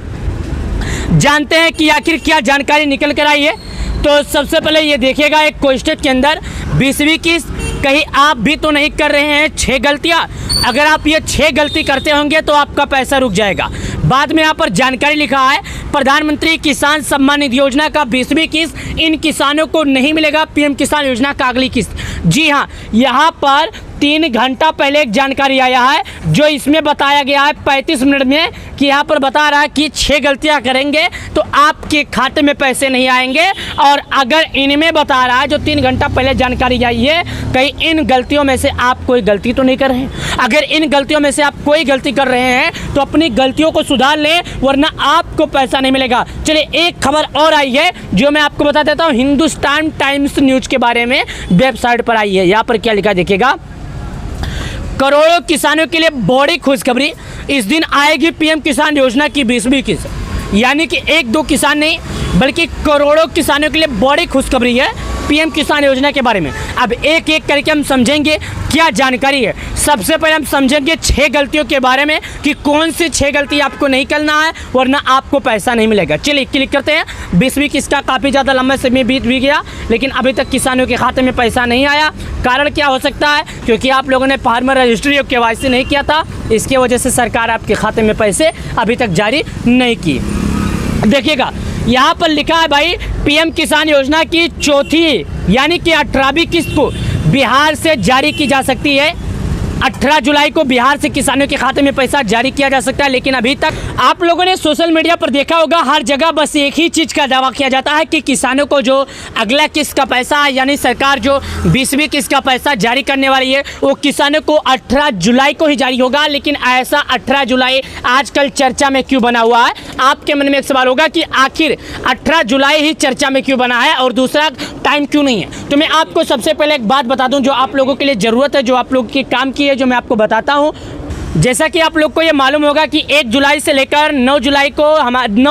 जानते हैं कि आखिर क्या जानकारी निकल कर आई है। तो सबसे पहले ये देखिएगा, एक क्वेश्चन के अंदर 20वीं किस्त, कहीं आप भी तो नहीं कर रहे हैं 6 गलतियां। अगर आप ये 6 गलती करते होंगे तो आपका पैसा रुक जाएगा। बाद में यहाँ पर जानकारी लिखा है, प्रधानमंत्री किसान सम्मान निधि योजना का 20वीं किस्त इन किसानों को नहीं मिलेगा, पीएम किसान योजना का अगली किस्त। जी हाँ, यहाँ पर 3 घंटा पहले एक जानकारी आया है जो इसमें बताया गया है 35 मिनट में, कि यहाँ पर बता रहा है कि 6 गलतियाँ करेंगे तो आपके खाते में पैसे नहीं आएंगे। और अगर इनमें बता रहा है जो 3 घंटा पहले जानकारी आई है, कहीं इन गलतियों में से आप कोई गलती तो नहीं कर रहे हैं। अगर इन गलतियों में से आप कोई गलती कर रहे हैं तो अपनी गलतियों को सुधार लें, वरना आपको पैसा नहीं मिलेगा। चलिए एक खबर और आई है जो मैं आपको बता देता हूँ, हिंदुस्तान टाइम्स न्यूज़ के बारे में वेबसाइट पर आई है। यहाँ पर क्या लिखा देखिएगा, करोड़ों किसानों के लिए बड़ी खुशखबरी, इस दिन आएगी पीएम किसान योजना की 20वीं किस्त। यानी कि 1-2 किसान नहीं बल्कि करोड़ों किसानों के लिए बड़ी खुशखबरी है पीएम किसान योजना के बारे में। अब एक एक करके हम समझेंगे क्या जानकारी है। सबसे पहले हम समझेंगे 6 गलतियों के बारे में कि कौन सी 6 गलती आपको नहीं करना है वरना आपको पैसा नहीं मिलेगा। चलिए क्लिक करते हैं। 20वीं किस्त का काफ़ी ज़्यादा लंबा समय बीत भी गया लेकिन अभी तक किसानों के खाते में पैसा नहीं आया। कारण क्या हो सकता है, क्योंकि आप लोगों ने फार्मर रजिस्ट्री और KYC नहीं किया था, इसकी वजह से सरकार आपके खाते में पैसे अभी तक जारी नहीं की। देखिएगा यहाँ पर लिखा है भाई, पीएम किसान योजना की चौथी यानी कि 18वीं किस्त को बिहार से जारी की जा सकती है। 18 जुलाई को बिहार से किसानों के खाते में पैसा जारी किया जा सकता है। लेकिन अभी तक आप लोगों ने सोशल मीडिया पर देखा होगा, हर जगह बस एक ही चीज़ का दावा किया जाता है कि किसानों को जो अगला किस्त का पैसा यानी सरकार जो 20वीं किस्त का पैसा जारी करने वाली है वो किसानों को 18 जुलाई को ही जारी होगा। लेकिन ऐसा 18 जुलाई आजकल चर्चा में क्यों बना हुआ है? आपके मन में एक सवाल होगा कि आखिर 18 जुलाई ही चर्चा में क्यों बना है और दूसरा टाइम क्यों नहीं है। तो मैं आपको सबसे पहले एक बात बता दूं जो आप लोगों के लिए ज़रूरत है, जो आप लोगों के काम की है, जो मैं आपको बताता हूं। जैसा कि आप लोग को ये मालूम होगा कि 1 जुलाई से लेकर 9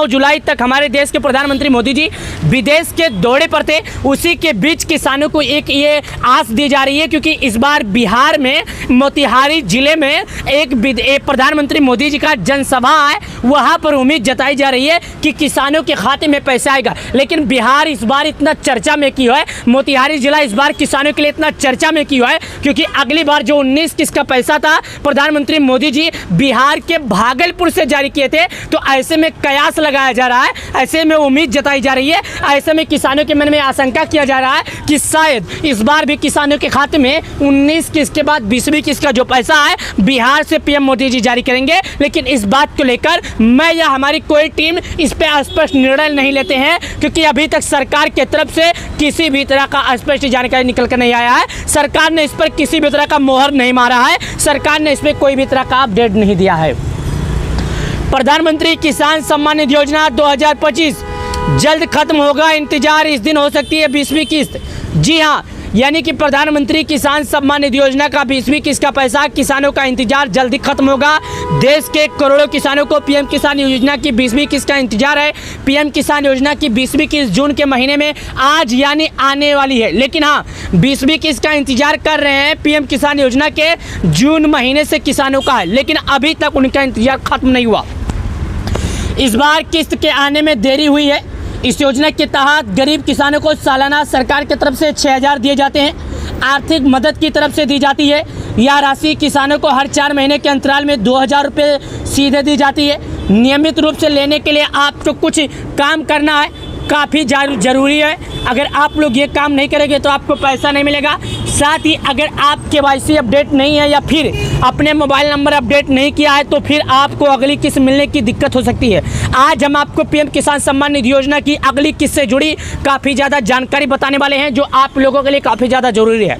जुलाई तक हमारे देश के प्रधानमंत्री मोदी जी विदेश के दौरे पर थे। उसी के बीच किसानों को एक ये आस दी जा रही है, क्योंकि इस बार बिहार में मोतिहारी जिले में एक प्रधानमंत्री मोदी जी का जनसभा है, वहाँ पर उम्मीद जताई जा रही है कि किसानों के खाते में पैसा आएगा। लेकिन बिहार इस बार इतना चर्चा में क्यों है, मोतिहारी जिला इस बार किसानों के लिए इतना चर्चा में क्यों है? क्योंकि अगली बार जो 19 किस्त का पैसा था प्रधानमंत्री मोदी जी बिहार के भागलपुर से जारी किए थे। तो ऐसे में कयास लगाया जा रहा है, ऐसे में उम्मीद जताई जा रही है, ऐसे में किसानों के मन में आशंका किया जा रहा है कि शायद इस बार भी किसानों के खाते में 19 किस्त के बाद 20वीं किस्त का जो पैसा है बिहार से पीएम मोदी जी जारी करेंगे। लेकिन इस बात को लेकर मैं या हमारी कोई टीम इस पर स्पष्ट निर्णय नहीं लेते हैं, क्योंकि अभी तक सरकार की तरफ से किसी भी तरह का स्पष्ट जानकारी निकल कर नहीं आया है। सरकार ने इस पर किसी भी तरह का मोहर नहीं मारा है, सरकार ने इसमें कोई भी तरह का अपडेट नहीं दिया है। प्रधानमंत्री किसान सम्मान निधि योजना 2025 जल्द खत्म होगा, इंतजार इस दिन हो सकती है 20वीं किस्त। जी हाँ, यानी कि प्रधानमंत्री किसान सम्मान निधि योजना का 20वीं किस्त का पैसा, किसानों का इंतजार जल्दी खत्म होगा। देश के करोड़ों किसानों को पीएम किसान योजना की 20वीं किस्त का इंतजार है। पीएम किसान योजना की 20वीं किस्त जून के महीने में आज यानी आने वाली है। लेकिन हाँ, 20वीं किस्त का इंतजार कर रहे हैं। पीएम किसान योजना के जून महीने से किसानों का है, लेकिन अभी तक उनका इंतजार खत्म नहीं हुआ। इस बार किस्त के आने में देरी हुई है। इस योजना के तहत गरीब किसानों को सालाना सरकार की तरफ से 6,000 दिए जाते हैं, आर्थिक मदद की तरफ से दी जाती है। यह राशि किसानों को हर 4 महीने के अंतराल में 2,000 रुपये सीधे दी जाती है। नियमित रूप से लेने के लिए आपको कुछ काम करना है, काफ़ी ज़रूरी है। अगर आप लोग ये काम नहीं करेंगे तो आपको पैसा नहीं मिलेगा। साथ ही अगर आप KYC अपडेट नहीं है या फिर अपने मोबाइल नंबर अपडेट नहीं किया है तो फिर आपको अगली किस्त मिलने की दिक्कत हो सकती है। आज हम आपको पीएम किसान सम्मान निधि योजना की अगली किस्त से जुड़ी काफ़ी ज़्यादा जानकारी बताने वाले हैं, जो आप लोगों के लिए काफ़ी ज़्यादा ज़रूरी है।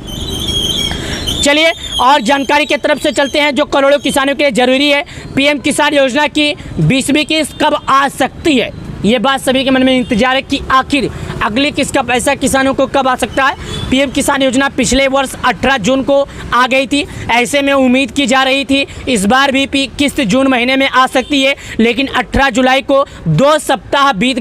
चलिए और जानकारी की तरफ से चलते हैं जो करोड़ों किसानों के लिए ज़रूरी है। पीएम किसान योजना की 20वीं किस्त कब आ सकती है, ये बात सभी के मन में इंतजार है कि आखिर अगली किस्त का पैसा किसानों को कब आ सकता है। पीएम किसान योजना पिछले वर्ष 18 जून को आ गई थी। ऐसे में उम्मीद की जा रही थी इस बार भी किस्त जून महीने में आ सकती है, लेकिन 18 जुलाई को 2 सप्ताह बीत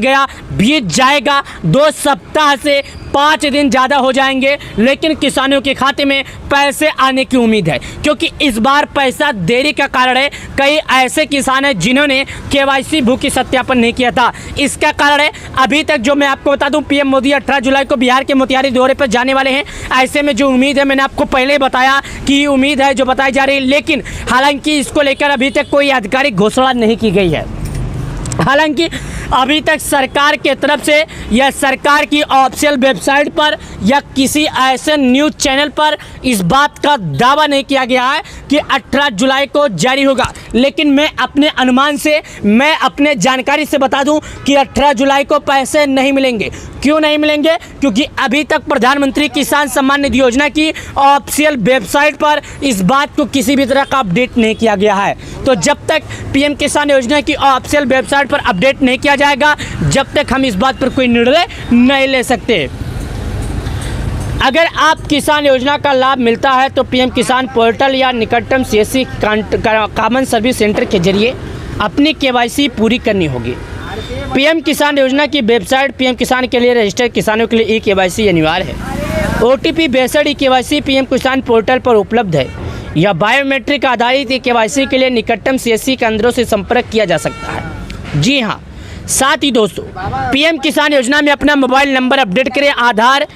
जाएगा। 2 सप्ताह से 5 दिन ज़्यादा हो जाएंगे, लेकिन किसानों के खाते में पैसे आने की उम्मीद है, क्योंकि इस बार पैसा देरी का कारण है कई ऐसे किसान हैं जिन्होंने KYC भूखी सत्यापन नहीं किया था। इसका कारण है अभी तक जो मैं आपको बता दूं, पीएम मोदी 18 जुलाई को बिहार के मोतिहारी दौरे पर जाने वाले हैं। ऐसे में जो उम्मीद है, मैंने आपको पहले ही बताया कि उम्मीद है जो बताई जा रही है, लेकिन हालांकि इसको लेकर अभी तक कोई आधिकारिक घोषणा नहीं की गई है। हालांकि अभी तक सरकार के तरफ से या सरकार की ऑफिशियल वेबसाइट पर या किसी ऐसे न्यूज़ चैनल पर इस बात का दावा नहीं किया गया है कि 18 जुलाई को जारी होगा, लेकिन मैं अपने अनुमान से, मैं अपने जानकारी से बता दूं कि 18 जुलाई को पैसे नहीं मिलेंगे। क्यों नहीं मिलेंगे? क्योंकि अभी तक प्रधानमंत्री किसान सम्मान निधि योजना की ऑफिशियल वेबसाइट पर इस बात को किसी भी तरह का अपडेट नहीं किया गया है। तो जब तक पीएम किसान योजना की ऑफिशियल वेबसाइट पर अपडेट नहीं किया जाएगा, जब तक हम इस बात पर कोई निर्णय नहीं ले सकते। अगर आप किसान योजना का लाभ मिलता है तो पीएम किसान पोर्टल या निकटतम CSC कॉमन सर्विस सेंटर के जरिए अपनी KYC पूरी करनी होगी। पीएम किसान योजना की वेबसाइट पीएम किसान के लिए रजिस्टर्ड किसानों के लिए KYC अनिवार्य है। OTP बेस्ड KYC पीएम किसान पोर्टल पर उपलब्ध है। यह बायोमेट्रिक आधारित KYC के लिए निकटतम CSC केंद्रों से संपर्क किया जा सकता है। जी हाँ, साथ ही दोस्तों, पीएम किसान योजना में अपना मोबाइल नंबर अपडेट करें। आधार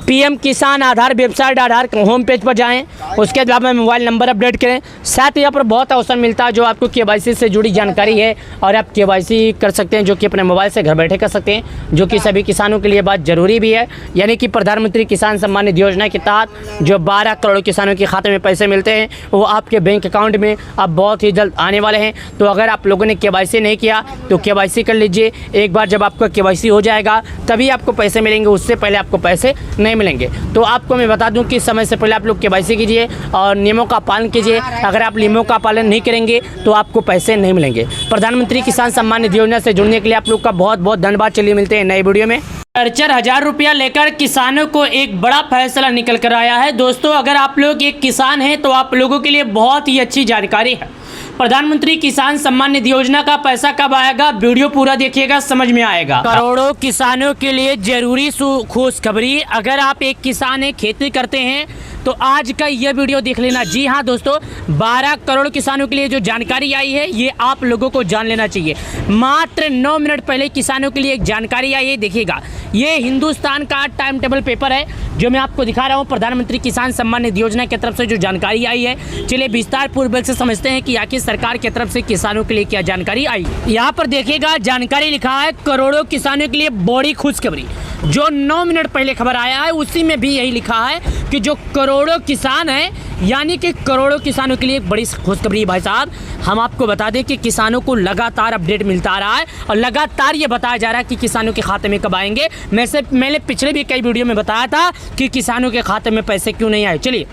पीएम किसान आधार वेबसाइट, आधार होम पेज पर जाएं, उसके अलावा मोबाइल नंबर अपडेट करें। साथ ही यहाँ पर बहुत अवसर मिलता है जो आपको KYC से जुड़ी जानकारी है और आप KYC कर सकते हैं, जो कि अपने मोबाइल से घर बैठे कर सकते हैं, जो कि सभी किसानों के लिए बात ज़रूरी भी है। यानी कि प्रधानमंत्री किसान सम्मान निधि योजना के तहत जो 12 करोड़ किसानों के खाते में पैसे मिलते हैं वो आपके बैंक अकाउंट में अब बहुत ही जल्द आने वाले हैं। तो अगर आप लोगों ने KYC नहीं किया तो KYC कर लीजिए। एक बार जब आपका KYC हो जाएगा तभी आपको पैसे मिलेंगे, उससे पहले आपको पैसे नहीं मिलेंगे। तो आपको मैं बता दूं कि समय से पहले आप लोग KYC कीजिए और नियमों का पालन कीजिए। अगर आप नियमों का पालन नहीं करेंगे तो आपको पैसे नहीं मिलेंगे। प्रधानमंत्री किसान सम्मान निधि योजना से जुड़ने के लिए आप लोग का बहुत बहुत धन्यवाद। चलिए मिलते हैं नए वीडियो में। 4,000 रुपया लेकर किसानों को एक बड़ा फैसला निकल कर आया है। दोस्तों, अगर आप लोग एक किसान हैं तो आप लोगों के लिए बहुत ही अच्छी जानकारी है। प्रधानमंत्री किसान सम्मान निधि योजना का पैसा कब आएगा, वीडियो पूरा देखिएगा, समझ में आएगा। करोड़ों किसानों के लिए जरूरी खुशखबरी। अगर आप एक किसान हैं, खेती करते हैं तो आज का यह वीडियो देख लेना। जी हाँ दोस्तों, 12 करोड़ किसानों के लिए जो जानकारी आई है ये आप लोगों को जान लेना चाहिए। मात्र 9 मिनट पहले किसानों के लिए एक जानकारी आई है, देखिएगा। ये हिंदुस्तान का टाइम टेबल पेपर है जो मैं आपको दिखा रहा हूँ। प्रधानमंत्री किसान सम्मान निधि योजना की तरफ से जो जानकारी आई है, चलिए विस्तार पूर्वक से समझते हैं कि आखिर सरकार की तरफ से किसानों के लिए क्या जानकारी आई। यहाँ पर देखिएगा, जानकारी लिखा है करोड़ों किसानों के लिए बड़ी खुशखबरी। जो 9 मिनट पहले खबर आया है उसी में भी यही लिखा है कि जो करोड़ों किसान हैं, यानी कि करोड़ों किसानों के लिए एक बड़ी खुशखबरी। भाई साहब, हम आपको बता दें कि किसानों को लगातार अपडेट मिलता आ रहा है और लगातार ये बताया जा रहा है कि किसानों के खाते में कब आएंगे। मैंने पिछले भी कई वीडियो में बताया था कि किसानों के खाते में पैसे क्यों नहीं आए। चलिए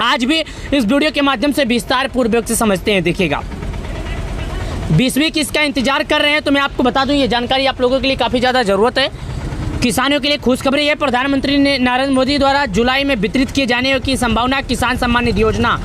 आज भी इस वीडियो के माध्यम से विस्तार पूर्वक से समझते हैं। देखिएगा, 20वीं किस्त का इंतजार कर रहे हैं तो मैं आपको बता दूं ये जानकारी आप लोगों के लिए काफ़ी ज़्यादा ज़रूरत है। किसानों के लिए खुशखबरी है। प्रधानमंत्री ने नरेंद्र मोदी द्वारा जुलाई में वितरित किए जाने की संभावना। किसान सम्मान निधि योजना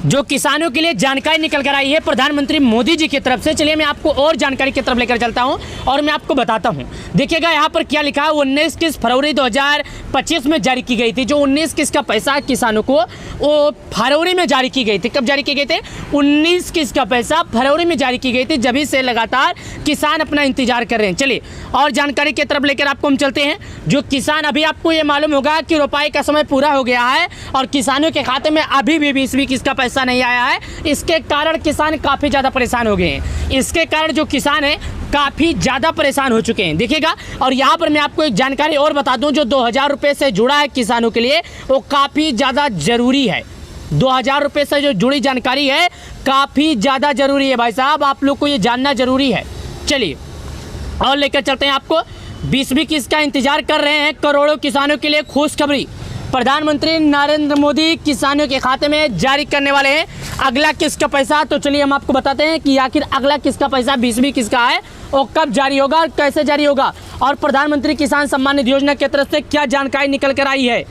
जो किसानों के लिए जानकारी निकल कर आई है प्रधानमंत्री मोदी जी की तरफ से। चलिए मैं आपको और जानकारी की तरफ लेकर चलता हूं और मैं आपको बताता हूं। देखिएगा यहाँ पर क्या लिखा है, 19 किस्त फरवरी 2025 में जारी की गई थी। जो 19 किस्त का पैसा किसानों को वो फरवरी में जारी की गई थी। कब जारी की गई थी? 19 किस्त का पैसा फरवरी में जारी की गई थी। जब से लगातार किसान अपना इंतजार कर रहे हैं। चलिए और जानकारी की तरफ लेकर आपको हम चलते हैं। जो किसान, अभी आपको ये मालूम होगा कि रोपाई का समय पूरा हो गया है और किसानों के खाते में अभी भी 20वीं किस्त का पैसा नहीं आया है। इसके कारण किसान काफ़ी ज़्यादा परेशान हो गए हैं। इसके कारण जो किसान है काफ़ी ज़्यादा परेशान हो चुके हैं। देखिएगा और यहाँ पर मैं आपको एक जानकारी और बता दूं, जो 2000 रुपये से जुड़ा है किसानों के लिए वो काफ़ी ज़्यादा ज़रूरी है। 2000 रुपये से जो जुड़ी जानकारी है काफ़ी ज़्यादा ज़रूरी है भाई साहब, आप लोग को ये जानना ज़रूरी है। चलिए और लेकर चलते हैं आपको। 20वीं किस्त का इंतजार कर रहे हैं करोड़ों किसानों के लिए खुशखबरी। प्रधानमंत्री नरेंद्र मोदी किसानों के खाते में जारी करने वाले हैं अगला किस्त का पैसा। तो चलिए हम आपको बताते हैं कि आखिर अगला किस्त का पैसा 20वीं किस्त का है और कब जारी होगा और कैसे जारी होगा, और प्रधानमंत्री किसान सम्मान निधि योजना की तरफ से क्या जानकारी निकल कर आई है।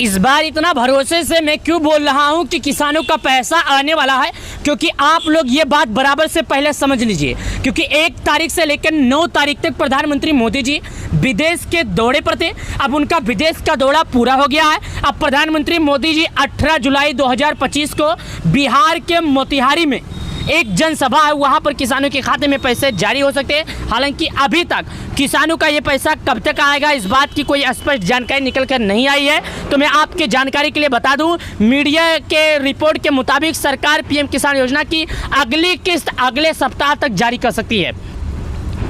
इस बार इतना भरोसे से मैं क्यों बोल रहा हूं कि किसानों का पैसा आने वाला है, क्योंकि आप लोग ये बात बराबर से पहले समझ लीजिए। क्योंकि 1 तारीख से लेकर 9 तारीख तक प्रधानमंत्री मोदी जी विदेश के दौरे पर थे। अब उनका विदेश का दौरा पूरा हो गया है। अब प्रधानमंत्री मोदी जी 18 जुलाई 2025 को बिहार के मोतिहारी में एक जनसभा है, वहां पर किसानों के खाते में पैसे जारी हो सकते हैं। हालांकि अभी तक किसानों का ये पैसा कब तक आएगा इस बात की कोई स्पष्ट जानकारी निकल कर नहीं आई है। तो मैं आपके जानकारी के लिए बता दूं, मीडिया के रिपोर्ट के मुताबिक सरकार पीएम किसान योजना की अगली किस्त अगले सप्ताह तक जारी कर सकती है।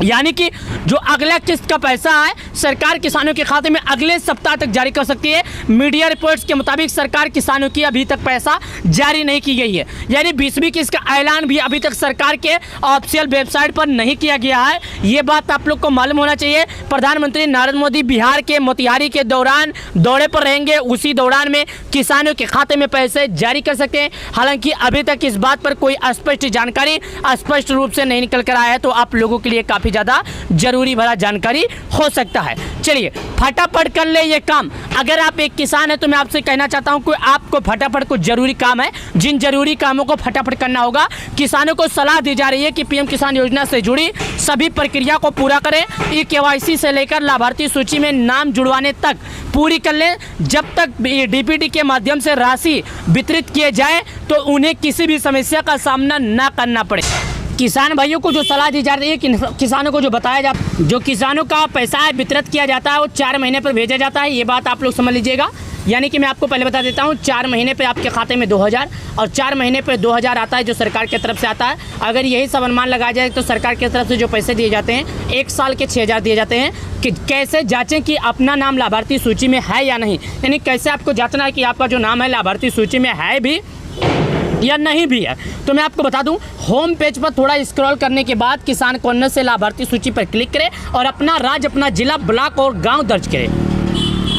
यानी कि जो अगला किस्त का पैसा है सरकार किसानों के खाते में अगले सप्ताह तक जारी कर सकती है। मीडिया रिपोर्ट्स के मुताबिक सरकार किसानों की अभी तक पैसा जारी नहीं की गई है। यानी 20वीं किस्त का ऐलान भी अभी तक सरकार के ऑफिशियल वेबसाइट पर नहीं किया गया है। ये बात आप लोग को मालूम होना चाहिए। प्रधानमंत्री नरेंद्र मोदी बिहार के मोतिहारी के दौरान दौरे पर रहेंगे, उसी दौरान में किसानों के खाते में पैसे जारी कर सकते हैं। हालांकि अभी तक इस बात पर कोई स्पष्ट जानकारी स्पष्ट रूप से नहीं निकल कर आया है, तो आप लोगों के लिए काफ़ी ज़्यादा जरूरी भरा जानकारी हो सकता है। चलिए फटाफट कर ले ये काम। अगर आप एक किसान है तो मैं आपसे कहना चाहता हूं कि आपको फटाफट कुछ जरूरी काम है, जिन जरूरी कामों को फटाफट करना होगा। किसानों को सलाह दी जा रही है कि पीएम किसान योजना से जुड़ी सभी प्रक्रिया को पूरा करें। ई-केवाईसी से लेकर लाभार्थी सूची में नाम जुड़वाने तक पूरी कर लें। जब तक डीपीटी के माध्यम से राशि वितरित किए जाए तो उन्हें किसी भी समस्या का सामना न करना पड़े। किसान भाइयों को जो सलाह दी जा रही है कि किसानों को जो बताया जाता, जो किसानों का पैसा है वितरित किया जाता है वो 4 महीने पर भेजा जाता है। ये बात आप लोग समझ लीजिएगा। यानी कि मैं आपको पहले बता देता हूँ, 4 महीने पे आपके खाते में 2000 और 4 महीने पे 2000 आता है जो सरकार की तरफ से आता है। अगर यही सब अनुमान लगाया जाए तो सरकार की तरफ से जो पैसे दिए जाते हैं 1 साल के 6000 दिए जाते हैं। कि कैसे जांचें कि अपना नाम लाभार्थी सूची में है या नहीं, यानी कैसे आपको जांचना है कि आपका जो नाम है लाभार्थी सूची में है भी या नहीं भी है। तो मैं आपको बता दूं, होम पेज पर थोड़ा स्क्रॉल करने के बाद किसान कॉर्नर से लाभार्थी सूची पर क्लिक करें और अपना राज्य, अपना जिला, ब्लॉक और गांव दर्ज करें।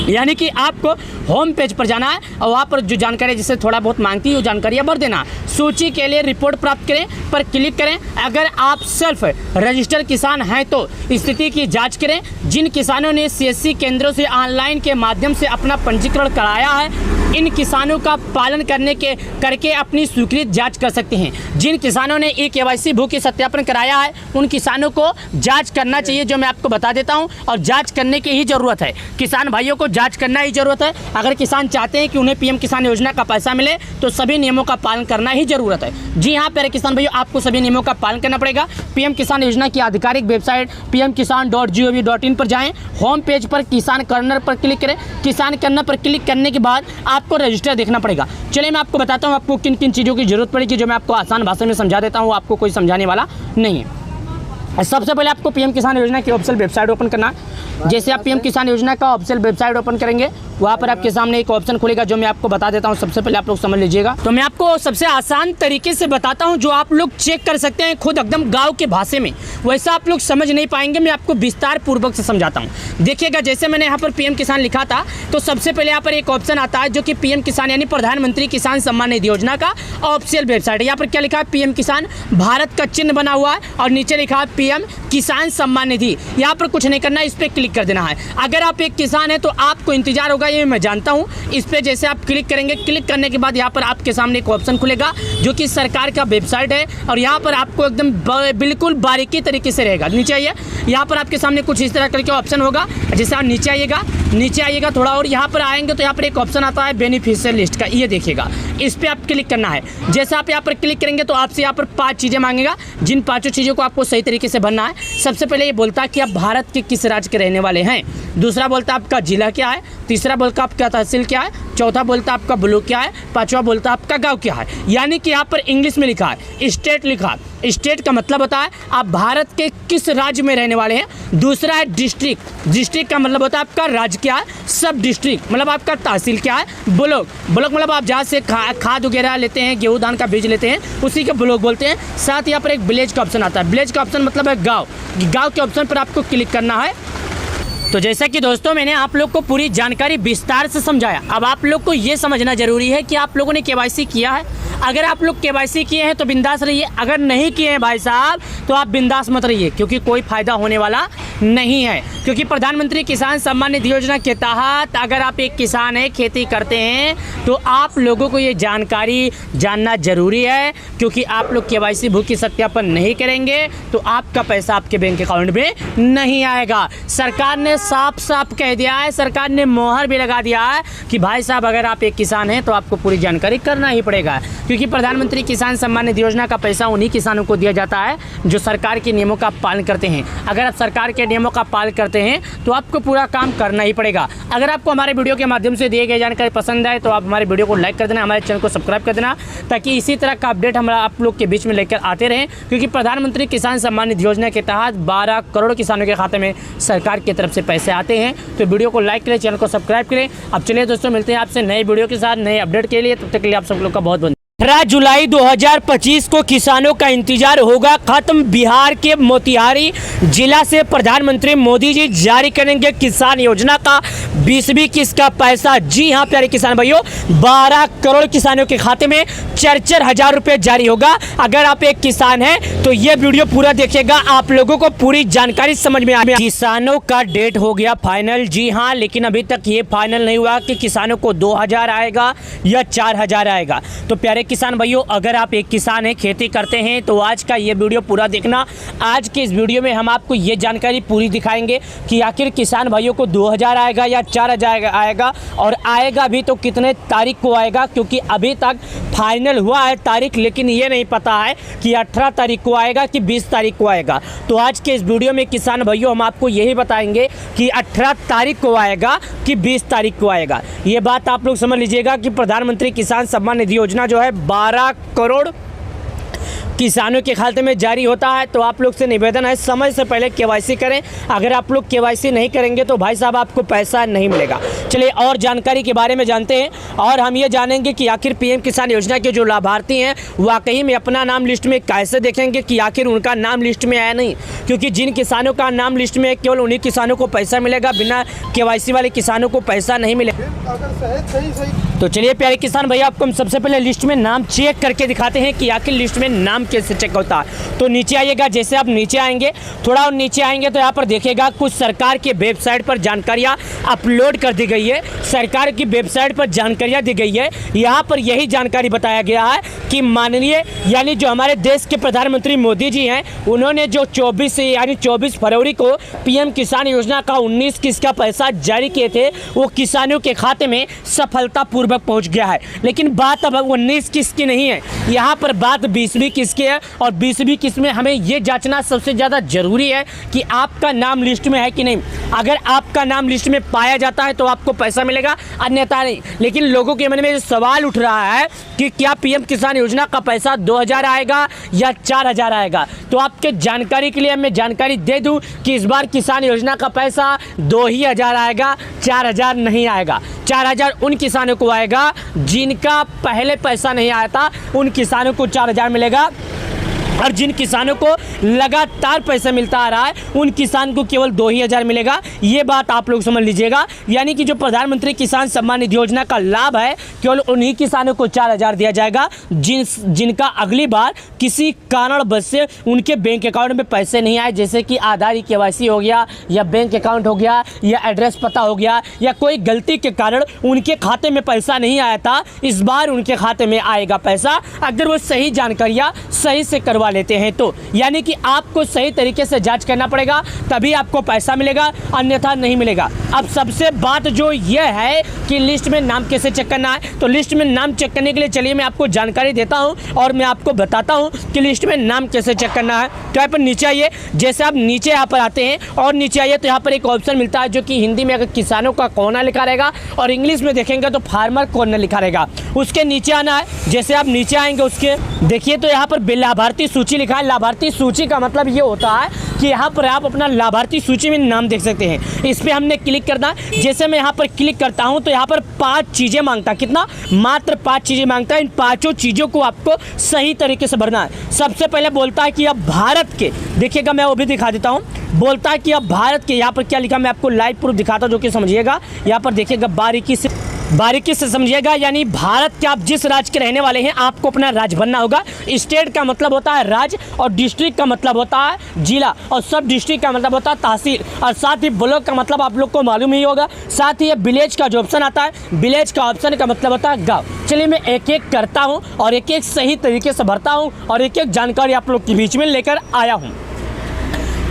यानी कि आपको होम पेज पर जाना है और वहाँ पर जो जानकारी जिससे थोड़ा बहुत मांगती है वो जानकारियाँ भर देना। सूची के लिए रिपोर्ट प्राप्त करें पर क्लिक करें। अगर आप सेल्फ रजिस्टर्ड किसान हैं तो स्थिति की जांच करें। जिन किसानों ने CSC केंद्रों से ऑनलाइन के माध्यम से अपना पंजीकरण कराया है, इन किसानों का पालन करके अपनी स्वीकृत जांच कर सकते हैं। जिन किसानों ने ई-केवाईसी भू की सत्यापन कराया है उन किसानों को जांच करना चाहिए, जो मैं आपको बता देता हूं। और जांच करने की ही ज़रूरत है, किसान भाइयों को जांच करना ही ज़रूरत है। अगर किसान चाहते हैं कि उन्हें पीएम किसान योजना का पैसा मिले तो सभी नियमों का पालन करना ही ज़रूरत है। जी हाँ प्यारे किसान भाइयों, आपको सभी नियमों का पालन करना पड़ेगा। पीएम किसान योजना की आधिकारिक वेबसाइट pmkisan.gov.in पर जाएँ। होम पेज पर किसान कॉर्नर पर क्लिक करें। किसान कॉर्नर पर क्लिक करने के बाद आपको रजिस्टर देखना पड़ेगा। चलिए मैं आपको बताता हूँ आपको किन किन चीज़ों की जरूरत पड़ेगी, जो मैं आपको आसान भाषा में समझा देता हूँ, आपको कोई समझाने वाला नहीं है। सबसे पहले आपको पीएम किसान योजना की ऑफिशियल वेबसाइट ओपन करना। जैसे आप पीएम किसान योजना का ऑफिशियल वेबसाइट ओपन करेंगे वहाँ पर आपके सामने एक ऑप्शन खुलेगा, जो मैं आपको बता देता हूँ। सबसे पहले आप लोग समझ लीजिएगा। तो मैं आपको सबसे आसान तरीके से बताता हूँ जो आप लोग चेक कर सकते हैं खुद एकदम गाँव के भाषा में। वैसा आप लोग समझ नहीं पाएंगे, मैं आपको विस्तार पूर्वक से समझाता हूँ। देखिएगा, जैसे मैंने यहाँ पर पीएम किसान लिखा था तो सबसे पहले यहाँ पर एक ऑप्शन आता है जो कि पीएम किसान यानी प्रधानमंत्री किसान सम्मान निधि योजना का ऑफिशियल वेबसाइट है। यहाँ पर क्या लिखा है, पीएम किसान, भारत का चिन्ह बना हुआ है और नीचे लिखा है पीएम किसान सम्मान निधि। यहाँ पर कुछ नहीं करना है, इस पर क्लिक कर देना है। अगर आप एक किसान हैं तो आपको इंतजार होगा, ये मैं जानता हूँ। इस पर जैसे आप क्लिक करेंगे, क्लिक करने के बाद यहाँ पर आपके सामने एक ऑप्शन खुलेगा जो कि सरकार का वेबसाइट है, और यहाँ पर आपको एकदम बिल्कुल बारीकी तरीके से रहेगा। नीचे आइए, यहाँ पर आपके सामने कुछ इस तरह करके ऑप्शन होगा। जैसे आप नीचे आइएगा थोड़ा, और यहाँ पर आएंगे तो यहाँ पर एक ऑप्शन आता है बेनिफिशियल लिस्ट का, ये देखिएगा, इस पर आप क्लिक करना है। जैसे आप यहाँ पर क्लिक करेंगे तो आपसे यहाँ पर 5 चीज़ें मांगेगा, जिन 5 चीज़ों को आपको सही तरीके से भरना है। सबसे पहले ये बोलता है कि आप भारत के किस राज्य के रहने वाले हैं। दूसरा बोलता है आपका जिला क्या है। तीसरा बोलता है आपका तहसील क्या है। चौथा बोलता है आपका ब्लॉक क्या है। पांचवा बोलता है आपका गांव क्या है। यानी कि यहाँ पर इंग्लिश में लिखा है स्टेट लिखा है। स्टेट का मतलब होता है आप भारत के किस राज्य में रहने वाले हैं। दूसरा है डिस्ट्रिक्ट। डिस्ट्रिक्ट का मतलब होता है आपका राज्य क्या है। सब डिस्ट्रिक्ट मतलब आपका तहसील क्या है। ब्लॉक मतलब आप जहाँ से खाद वगैरह लेते हैं, गेहूँ धान का बीज लेते हैं, उसी के ब्लॉक बोलते हैं। साथ यहाँ पर एक विलेज का ऑप्शन आता है। विलेज का ऑप्शन मतलब है गाँव। गाँव के ऑप्शन पर आपको क्लिक करना है। तो जैसा कि दोस्तों मैंने आप लोग को पूरी जानकारी विस्तार से समझाया, अब आप लोग को ये समझना जरूरी है कि आप लोगों ने केवाईसी किया है। अगर आप लोग केवाईसी किए हैं तो बिंदास रहिए, अगर नहीं किए हैं भाई साहब तो आप बिंदास मत रहिए, क्योंकि कोई फ़ायदा होने वाला नहीं है। क्योंकि प्रधानमंत्री किसान सम्मान निधि योजना के तहत अगर आप एक किसान हैं, खेती करते हैं, तो आप लोगों को ये जानकारी जानना जरूरी है। क्योंकि आप लोग केवाईसी भूखी सत्यापन नहीं करेंगे तो आपका पैसा आपके बैंक अकाउंट में नहीं आएगा। सरकार ने साफ साफ कह दिया है, सरकार ने मोहर भी लगा दिया है कि भाई साहब अगर आप एक किसान हैं तो आपको पूरी जानकारी करना ही पड़ेगा। क्योंकि प्रधानमंत्री किसान सम्मान निधि योजना का पैसा उन्हीं किसानों को दिया जाता है जो सरकार के नियमों का पालन करते हैं। अगर आप सरकार के नियमों का पालन करते हैं तो आपको पूरा काम करना ही पड़ेगा। अगर आपको हमारे वीडियो के माध्यम से दिए गए जानकारी पसंद आए तो आप हमारे वीडियो को लाइक कर देना, हमारे चैनल को सब्सक्राइब कर देना, ताकि इसी तरह का अपडेट हम आप लोग के बीच में लेकर आते रहें। क्योंकि प्रधानमंत्री किसान सम्मान निधि योजना के तहत 12 करोड़ किसानों के खाते में सरकार की तरफ से पैसे आते हैं। तो वीडियो को लाइक करें, चैनल को सब्सक्राइब करें। अब चलिए दोस्तों, मिलते हैं आपसे नए वीडियो के साथ, नए अपडेट के लिए। तब तक के लिए आप सब लोग का बहुत बहुत 18 जुलाई 2025 को किसानों का इंतजार होगा खत्म। बिहार के मोतिहारी जिला से प्रधानमंत्री मोदी जी जारी करेंगे किसान योजना का 20वीं किस्त का पैसा। जी हां प्यारे किसान भाइयों, 12 करोड़ किसानों के खाते में 4-4 हजार रुपए जारी होगा। अगर आप एक किसान हैं तो ये वीडियो पूरा देखिएगा, आप लोगों को पूरी जानकारी समझ में आएगी। किसानों का डेट हो गया फाइनल, जी हाँ, लेकिन अभी तक ये फाइनल नहीं हुआ कि किसानों को 2000 आएगा या 4000 आएगा। तो प्यारे किसान भाइयों, अगर आप एक किसान हैं, खेती करते हैं, तो आज का ये वीडियो पूरा देखना। आज के इस वीडियो में हम आपको ये जानकारी पूरी दिखाएंगे कि आखिर किसान भाइयों को 2000 आएगा या 4000 आएगा, और आएगा भी तो कितने तारीख को आएगा। क्योंकि अभी तक फाइनल हुआ है तारीख, लेकिन ये नहीं पता है कि 18 तारीख को आएगा कि 20 तारीख को आएगा। तो आज के इस वीडियो में किसान भाइयों हम आपको यही बताएंगे कि 18 तारीख को आएगा कि 20 तारीख को आएगा। ये बात आप लोग समझ लीजिएगा कि प्रधानमंत्री किसान सम्मान निधि योजना जो है 12 करोड़ किसानों के खाते में जारी होता है। तो आप लोग से निवेदन है, समय से पहले केवाईसी करें। अगर आप लोग केवाईसी नहीं करेंगे तो भाई साहब आपको पैसा नहीं मिलेगा। चलिए और जानकारी के बारे में जानते हैं, और हम ये जानेंगे कि आखिर पीएम किसान योजना के जो लाभार्थी हैं वाकई में अपना नाम लिस्ट में कैसे देखेंगे कि आखिर उनका नाम लिस्ट में आया नहीं। क्योंकि जिन किसानों का नाम लिस्ट में है केवल उन्हीं किसानों को पैसा मिलेगा, बिना केवाईसी वाले किसानों को पैसा नहीं मिलेगा। तो चलिए प्यारे किसान भैया, आपको हम सबसे पहले लिस्ट में नाम चेक करके दिखाते हैं कि आखिर लिस्ट में नाम कैसे चेक होता है। तो नीचे आइएगा, जैसे आप नीचे आएंगे, थोड़ा और नीचे आएंगे तो यहाँ पर देखिएगा कुछ सरकार के वेबसाइट पर जानकारियाँ अपलोड कर दी गई है। सरकार की वेबसाइट पर जानकारियाँ दी गई है। यहाँ पर यही जानकारी बताया गया है कि माननीय यानी जो हमारे देश के प्रधानमंत्री मोदी जी हैं, उन्होंने जो 24 फरवरी को पीएम किसान योजना का 19 किस्त का पैसा जारी किए थे, वो किसानों के खाते में सफलतापूर्वक पहुंच गया है। लेकिन बात अब 19 किस्त की नहीं है, यहाँ पर बात 20वीं किस्त की है। और 20वीं किस्त में हमें ये जांचना सबसे ज़्यादा जरूरी है कि आपका नाम लिस्ट में है कि नहीं। अगर आपका नाम लिस्ट में पाया जाता है तो आपको पैसा मिलेगा, अन्यथा नहीं। लेकिन लोगों के मन में सवाल उठ रहा है कि क्या पीएम किसान योजना का पैसा 2000 आएगा या 4000 आएगा। तो आपके जानकारी के लिए मैं जानकारी दे दूं कि इस बार किसान योजना का पैसा 2000 आएगा, 4000 नहीं आएगा। 4000 उन किसानों को आएगा जिनका पहले पैसा नहीं आया था, उन किसानों को 4000 मिलेगा। और जिन किसानों को लगातार पैसा मिलता आ रहा है उन किसान को केवल 2 ही हज़ार मिलेगा। ये बात आप लोग समझ लीजिएगा। यानी कि जो प्रधानमंत्री किसान सम्मान निधि योजना का लाभ है केवल उन्हीं किसानों को 4,000 दिया जाएगा जिनका अगली बार किसी कारणवश से उनके बैंक अकाउंट में पैसे नहीं आए, जैसे कि आधार KYC हो गया या बैंक अकाउंट हो गया या एड्रेस पता हो गया या कोई गलती के कारण उनके खाते में पैसा नहीं आया था। इस बार उनके खाते में आएगा पैसा अगर वो सही जानकारियाँ सही से करवा लेते हैं तो। यानी कि आपको सही तरीके से जांच करना पड़ेगा तभी आपको पैसा मिलेगा, अन्यथा नहीं मिलेगा। अब सबसे बात जो ये है कि लिस्ट में नाम कैसे चेक करना है, तो लिस्ट में नाम चेक करने के लिए चलिए मैं आपको जानकारी देता हूं और मैं आपको बताता हूं कि लिस्ट में नाम कैसे चेक करना है। तो यहाँ पर नीचे आइए, जैसे आप नीचे यहाँ पर आते हैं और नीचे आइए तो यहाँ पर एक ऑप्शन मिलता है जो कि हिंदी में अगर किसानों का कोना लिखा रहेगा और इंग्लिश में देखेंगे तो फार्मर कॉर्नर लिखा रहेगा। उसके नीचे आना है, जैसे आप नीचे आएंगे उसके देखिए तो यहाँ पर लाभार्थी सूची लिखा है। लाभार्थी सूची का मतलब ये होता है कि यहाँ पर आप अपना लाभार्थी सूची में नाम देख सकते हैं। इस पर हमने क्लिक करना। जैसे मैं यहाँ पर क्लिक करता हूँ तो यहाँ पर 5 चीज़ें मांगता है। कितना? मात्र 5 चीज़ें मांगता है। इन 5 चीज़ों को आपको सही तरीके से भरना है। सबसे पहले बोलता है कि अब भारत के, देखिएगा मैं वो भी दिखा देता हूँ। बोलता है कि अब भारत के, यहाँ पर क्या लिखा मैं आपको लाइव प्रूफ दिखाता हूँ जो कि समझिएगा। यहाँ पर देखिएगा बारीकी से समझिएगा। यानी भारत के आप जिस राज्य के रहने वाले हैं आपको अपना राज्य भरना होगा। स्टेट का मतलब होता है राज्य और डिस्ट्रिक्ट का मतलब होता है जिला और सब डिस्ट्रिक्ट का मतलब होता है तहसील और साथ ही ब्लॉक का मतलब आप लोग को मालूम ही होगा। साथ ही ये विलेज का जो ऑप्शन आता है, विलेज का ऑप्शन का मतलब होता है गाँव। चलिए मैं एक एक करता हूँ और एक एक सही तरीके से भरता हूँ और एक एक जानकारी आप लोग के बीच में लेकर आया हूँ।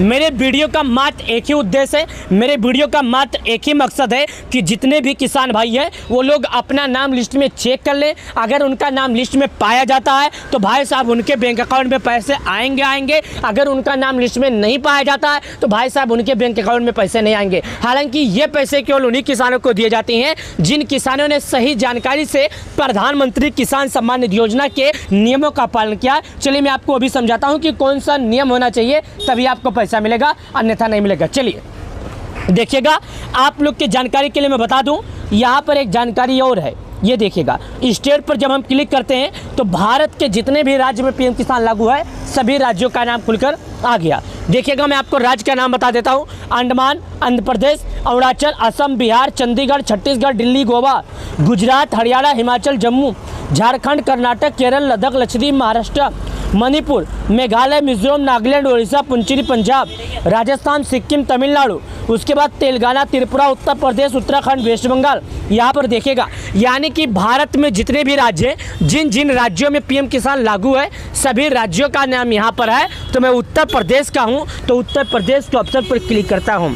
मेरे वीडियो का मात्र एक ही उद्देश्य है, मेरे वीडियो का मात्र एक ही मकसद है कि जितने भी किसान भाई हैं वो लोग अपना नाम लिस्ट में चेक कर लें। अगर उनका नाम लिस्ट में पाया जाता है तो भाई साहब उनके बैंक अकाउंट में पैसे आएंगे। अगर उनका नाम लिस्ट में नहीं पाया जाता है तो भाई साहब उनके बैंक अकाउंट में पैसे नहीं आएंगे। हालांकि ये पैसे केवल उन्हीं किसानों को दिए जाते हैं जिन किसानों ने सही जानकारी से प्रधानमंत्री किसान सम्मान निधि योजना के नियमों का पालन किया। चलिए मैं आपको अभी समझाता हूँ कि कौन सा नियम होना चाहिए तभी आपको पैसा मिलेगा, अन्यथा नहीं मिलेगा। चलिए देखिएगा, आप लोग के जानकारी के लिए मैं बता दूं, यहां पर एक जानकारी और है। ये देखिएगा, स्टेट पर जब हम क्लिक करते हैं तो भारत के जितने भी राज्य में पीएम किसान लागू है सभी राज्यों का नाम खुलकर आ गया। देखिएगा मैं आपको राज्य का नाम बता देता हूँ। अंडमान, आंध्र प्रदेश, अरुणाचल, असम, बिहार, चंडीगढ़, छत्तीसगढ़, दिल्ली, गोवा, गुजरात, हरियाणा, हिमाचल, जम्मू, झारखंड, कर्नाटक, केरल, लद्दाख, लक्षद्वीप, महाराष्ट्र, मणिपुर, मेघालय, मिजोरम, नागालैंड, उड़ीसा, पुंचेरी, पंजाब, राजस्थान, सिक्किम, तमिलनाडु, उसके बाद तेलंगाना, त्रिपुरा, उत्तर प्रदेश, उत्तराखंड, वेस्ट बंगाल। यहाँ पर देखिएगा, यानी कि भारत में जितने भी राज्य हैं, जिन जिन राज्यों में पीएम किसान लागू है सभी राज्यों का नाम यहाँ पर है। तो मैं उत्तर प्रदेश का हूँ तो उत्तर प्रदेश के ऑप्शन पर क्लिक करता हूँ।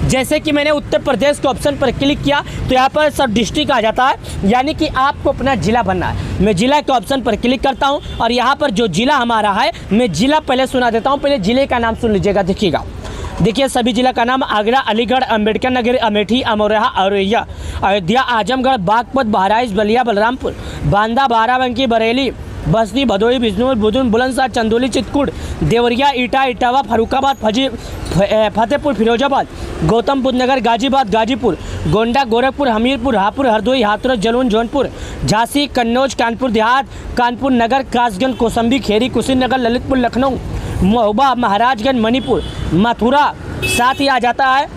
जैसे कि मैंने उत्तर प्रदेश के ऑप्शन पर क्लिक किया तो यहाँ पर सब डिस्ट्रिक्ट आ जाता है, यानी कि आपको अपना जिला बनना है। मैं जिला के ऑप्शन पर क्लिक करता हूँ और यहाँ पर जो जिला हमारा है मैं जिला पहले सुना देता हूँ। पहले जिले का नाम सुन लीजिएगा। देखिएगा, देखिए सभी जिला का नाम आगरा, अलीगढ़, अम्बेडकर नगर, अमेठी, अमरोहा, औरैया, अयोध्या, आजमगढ़, बागपत, बहराइच, बलिया, बलरामपुर, बांदा, बाराबंकी, बरेली, बस्ती, भदोही, बिजनौर, बुधन, बुलंदशहर, चंदौली, चित्रकूट, देवरिया, ईटा, इटावा, फरुखाबाद, फतेहपुर, फिरोजाबाद, गौतम बुद्ध नगर, गाजीबाद, गाजीपुर, गोंडा, गोरखपुर, हमीरपुर, हापुड़, हरदोई, हाथरस, जलौन, जौनपुर, झांसी, कन्नौज, कानपुर देहात, कानपुर नगर, कासगंज, कौशाम्बी, खेरी, कुशीनगर, ललितपुर, लखनऊ, महोबा, महाराजगंज, मणिपुर, मथुरा, साथ ही आ जाता है।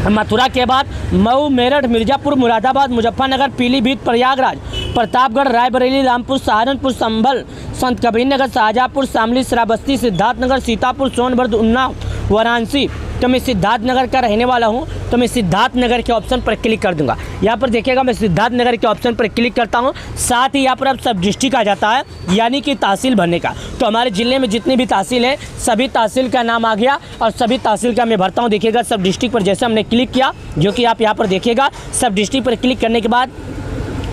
मथुरा के बाद मऊ, मेरठ, मिर्ज़ापुर, मुरादाबाद, मुजफ्फरनगर, पीलीभीत, प्रयागराज, प्रतापगढ़, रायबरेली, रामपुर, सहारनपुर, संभल, संत कबीरनगर, शाहजहाँपुर, शामली, श्रावस्ती, सिद्धार्थनगर, सीतापुर, सोनभद्र, उन्नाव, वाराणसी। तो मैं सिद्धार्थनगर का रहने वाला हूं तो मैं सिद्धार्थनगर के ऑप्शन पर क्लिक कर दूंगा। यहाँ पर देखिएगा मैं सिद्धार्थनगर के ऑप्शन पर क्लिक करता हूं। साथ ही यहाँ पर अब सब डिस्ट्रिक्ट आ जाता है, यानी कि तहसील भरने का। तो हमारे ज़िले में जितनी भी तहसील है सभी तहसील का नाम आ गया और सभी तहसील का मैं भरता हूँ। देखिएगा सब डिस्ट्रिक्ट पर जैसे हमने क्लिक किया, जो कि आप यहाँ पर देखिएगा, सब डिस्ट्रिक्ट पर क्लिक करने के बाद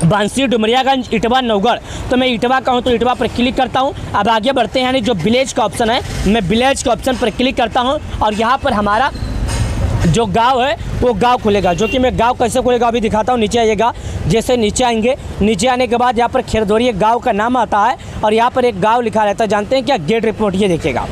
बांसी, डुमरियागंज, इटवा, नवगढ़। तो मैं इटवा का हूँ तो इटवा पर क्लिक करता हूँ। अब आगे बढ़ते हैं, यानी जो विलेज का ऑप्शन है मैं विलेज के ऑप्शन पर क्लिक करता हूँ और यहाँ पर हमारा जो गांव है वो गांव खुलेगा, जो कि मैं गांव कैसे खुलेगा अभी दिखाता हूँ। नीचे आइएगा, जैसे नीचे आएंगे, नीचे आने के बाद यहाँ पर खेरदोरी एक गाँव का नाम आता है और यहाँ पर एक गाँव लिखा रहता है। जानते हैं क्या? Gate report. ये देखिएगा,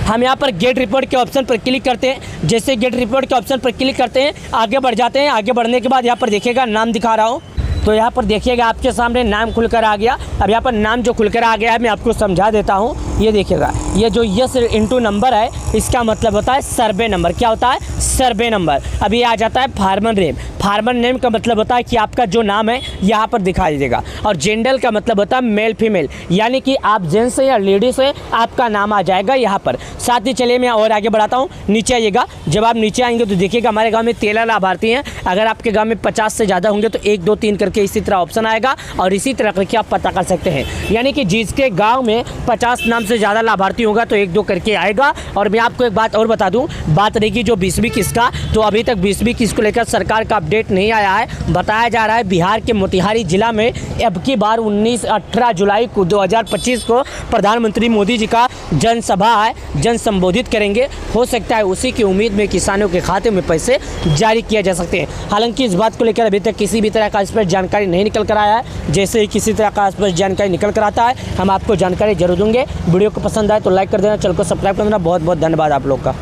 हम यहाँ पर गेट रिपोर्ट के ऑप्शन पर क्लिक करते हैं। जैसे गेट रिपोर्ट के ऑप्शन पर क्लिक करते हैं आगे बढ़ जाते हैं। आगे बढ़ने के बाद यहाँ पर देखिएगा नाम दिखा रहा हूँ, तो यहाँ पर देखिएगा आपके सामने नाम खुलकर आ गया। अब यहाँ पर नाम जो खुलकर आ गया है मैं आपको समझा देता हूँ। ये देखिएगा, ये जो यस इंटू नंबर है इसका मतलब होता है सर्वे नंबर। क्या होता है? Survey number. अब ये आ जाता है फार्मर नेम। फार्मर नेम का मतलब होता है कि आपका जो नाम है यहाँ पर दिखाई देगा। और जेंडर का मतलब होता है मेल फीमेल, यानी कि आप जेंट्स से या लेडीज से आपका नाम आ जाएगा यहाँ पर। साथ ही चलिए मैं और आगे बढ़ाता हूँ। नीचे आइएगा, जब आप नीचे आएंगे तो देखिएगा हमारे गाँव में 13 लाभार्थी हैं। अगर आपके गाँव में 50 से ज़्यादा होंगे तो 1 2 3 करके इसी तरह ऑप्शन आएगा और इसी तरह करके आप पता कर सकते हैं। यानी कि जिसके गाँव में 50 नाम से ज़्यादा लाभार्थी होगा तो 1 2 करके आएगा। और मैं आपको एक बात और बता दूँ, बात रहेगी जो 20वीं किस्त का, तो अभी तक 20वीं किस्त को लेकर सरकार का अपडेट नहीं आया है। बताया जा रहा है बिहार के मोतिहारी जिला में अब की बार 18 जुलाई को 2025 को प्रधानमंत्री मोदी जी का जनसभा है, जन संबोधित करेंगे। हो सकता है उसी की उम्मीद में किसानों के खाते में पैसे जारी किए जा सकते हैं। हालांकि इस बात को लेकर अभी तक किसी भी तरह का इस पर जानकारी नहीं निकल कर आया है। जैसे ही किसी तरह का इस पर जानकारी निकल कर आता है हम आपको जानकारी जरूर देंगे। वीडियो को पसंद आए तो लाइक कर देना, चैनल को सब्सक्राइब कर देना। बहुत बहुत धन्यवाद आप लोग का।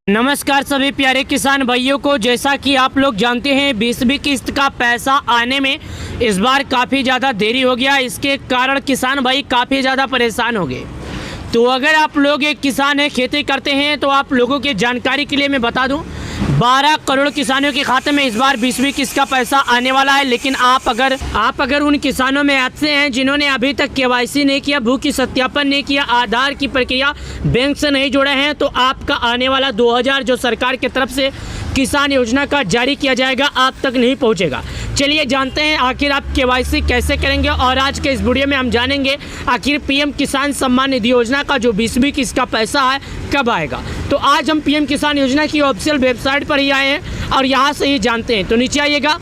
नमस्कार सभी प्यारे किसान भाइयों को। जैसा कि आप लोग जानते हैं 20वीं किस्त का पैसा आने में इस बार काफ़ी ज़्यादा देरी हो गया। इसके कारण किसान भाई काफ़ी ज़्यादा परेशान हो गए। तो अगर आप लोग एक किसान है, खेती करते हैं, तो आप लोगों की जानकारी के लिए मैं बता दूं 12 करोड़ किसानों के खाते में इस बार 20वीं किस्त का पैसा आने वाला है। लेकिन आप अगर उन किसानों में ऐसे हैं जिन्होंने अभी तक केवाईसी नहीं किया, भू की सत्यापन नहीं किया, आधार की प्रक्रिया बैंक से नहीं जुड़े हैं, तो आपका आने वाला 2000 जो सरकार की तरफ से किसान योजना का जारी किया जाएगा आप तक नहीं पहुंचेगा। चलिए जानते हैं आखिर आप केवाईसी कैसे करेंगे। और आज के इस वीडियो में हम जानेंगे आखिर पीएम किसान सम्मान निधि योजना का जो 20वीं किस्त का पैसा है कब आएगा। तो आज हम पीएम किसान योजना की ऑफिशियल वेबसाइट पर ही आए हैं और यहाँ से ही जानते हैं। तो नीचे आइएगा।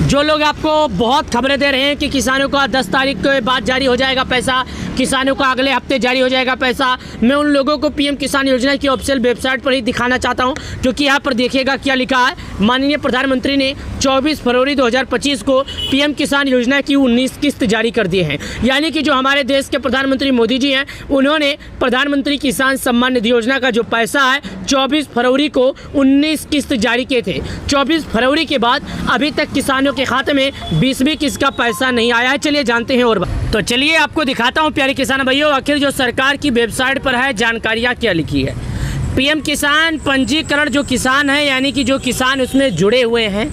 जो लोग आपको बहुत खबरें दे रहे हैं कि किसानों का 10 तारीख के बाद जारी हो जाएगा पैसा, किसानों का अगले हफ्ते जारी हो जाएगा पैसा, मैं उन लोगों को पीएम किसान योजना की ऑफिशियल वेबसाइट पर ही दिखाना चाहता हूं। क्योंकि यहाँ पर देखिएगा क्या लिखा है। माननीय प्रधानमंत्री ने 24 फरवरी 2025 को पीएम किसान योजना की 19 किस्त जारी कर दिए हैं। यानी कि जो हमारे देश के प्रधानमंत्री मोदी जी हैं उन्होंने प्रधानमंत्री किसान सम्मान निधि योजना का जो पैसा है 24 फरवरी को 19 किस्त जारी किए थे। 24 फरवरी के बाद अभी तक किसानों के खाते में 20वीं किस्त का पैसा नहीं आया है। चलिए जानते हैं और तो चलिए आपको दिखाता हूं प्यारे किसान भाइयों आखिर जो सरकार की वेबसाइट पर है जानकारियां क्या लिखी है। पीएम किसान पंजीकरण जो किसान है, यानी कि जो किसान उसमें जुड़े हुए हैं,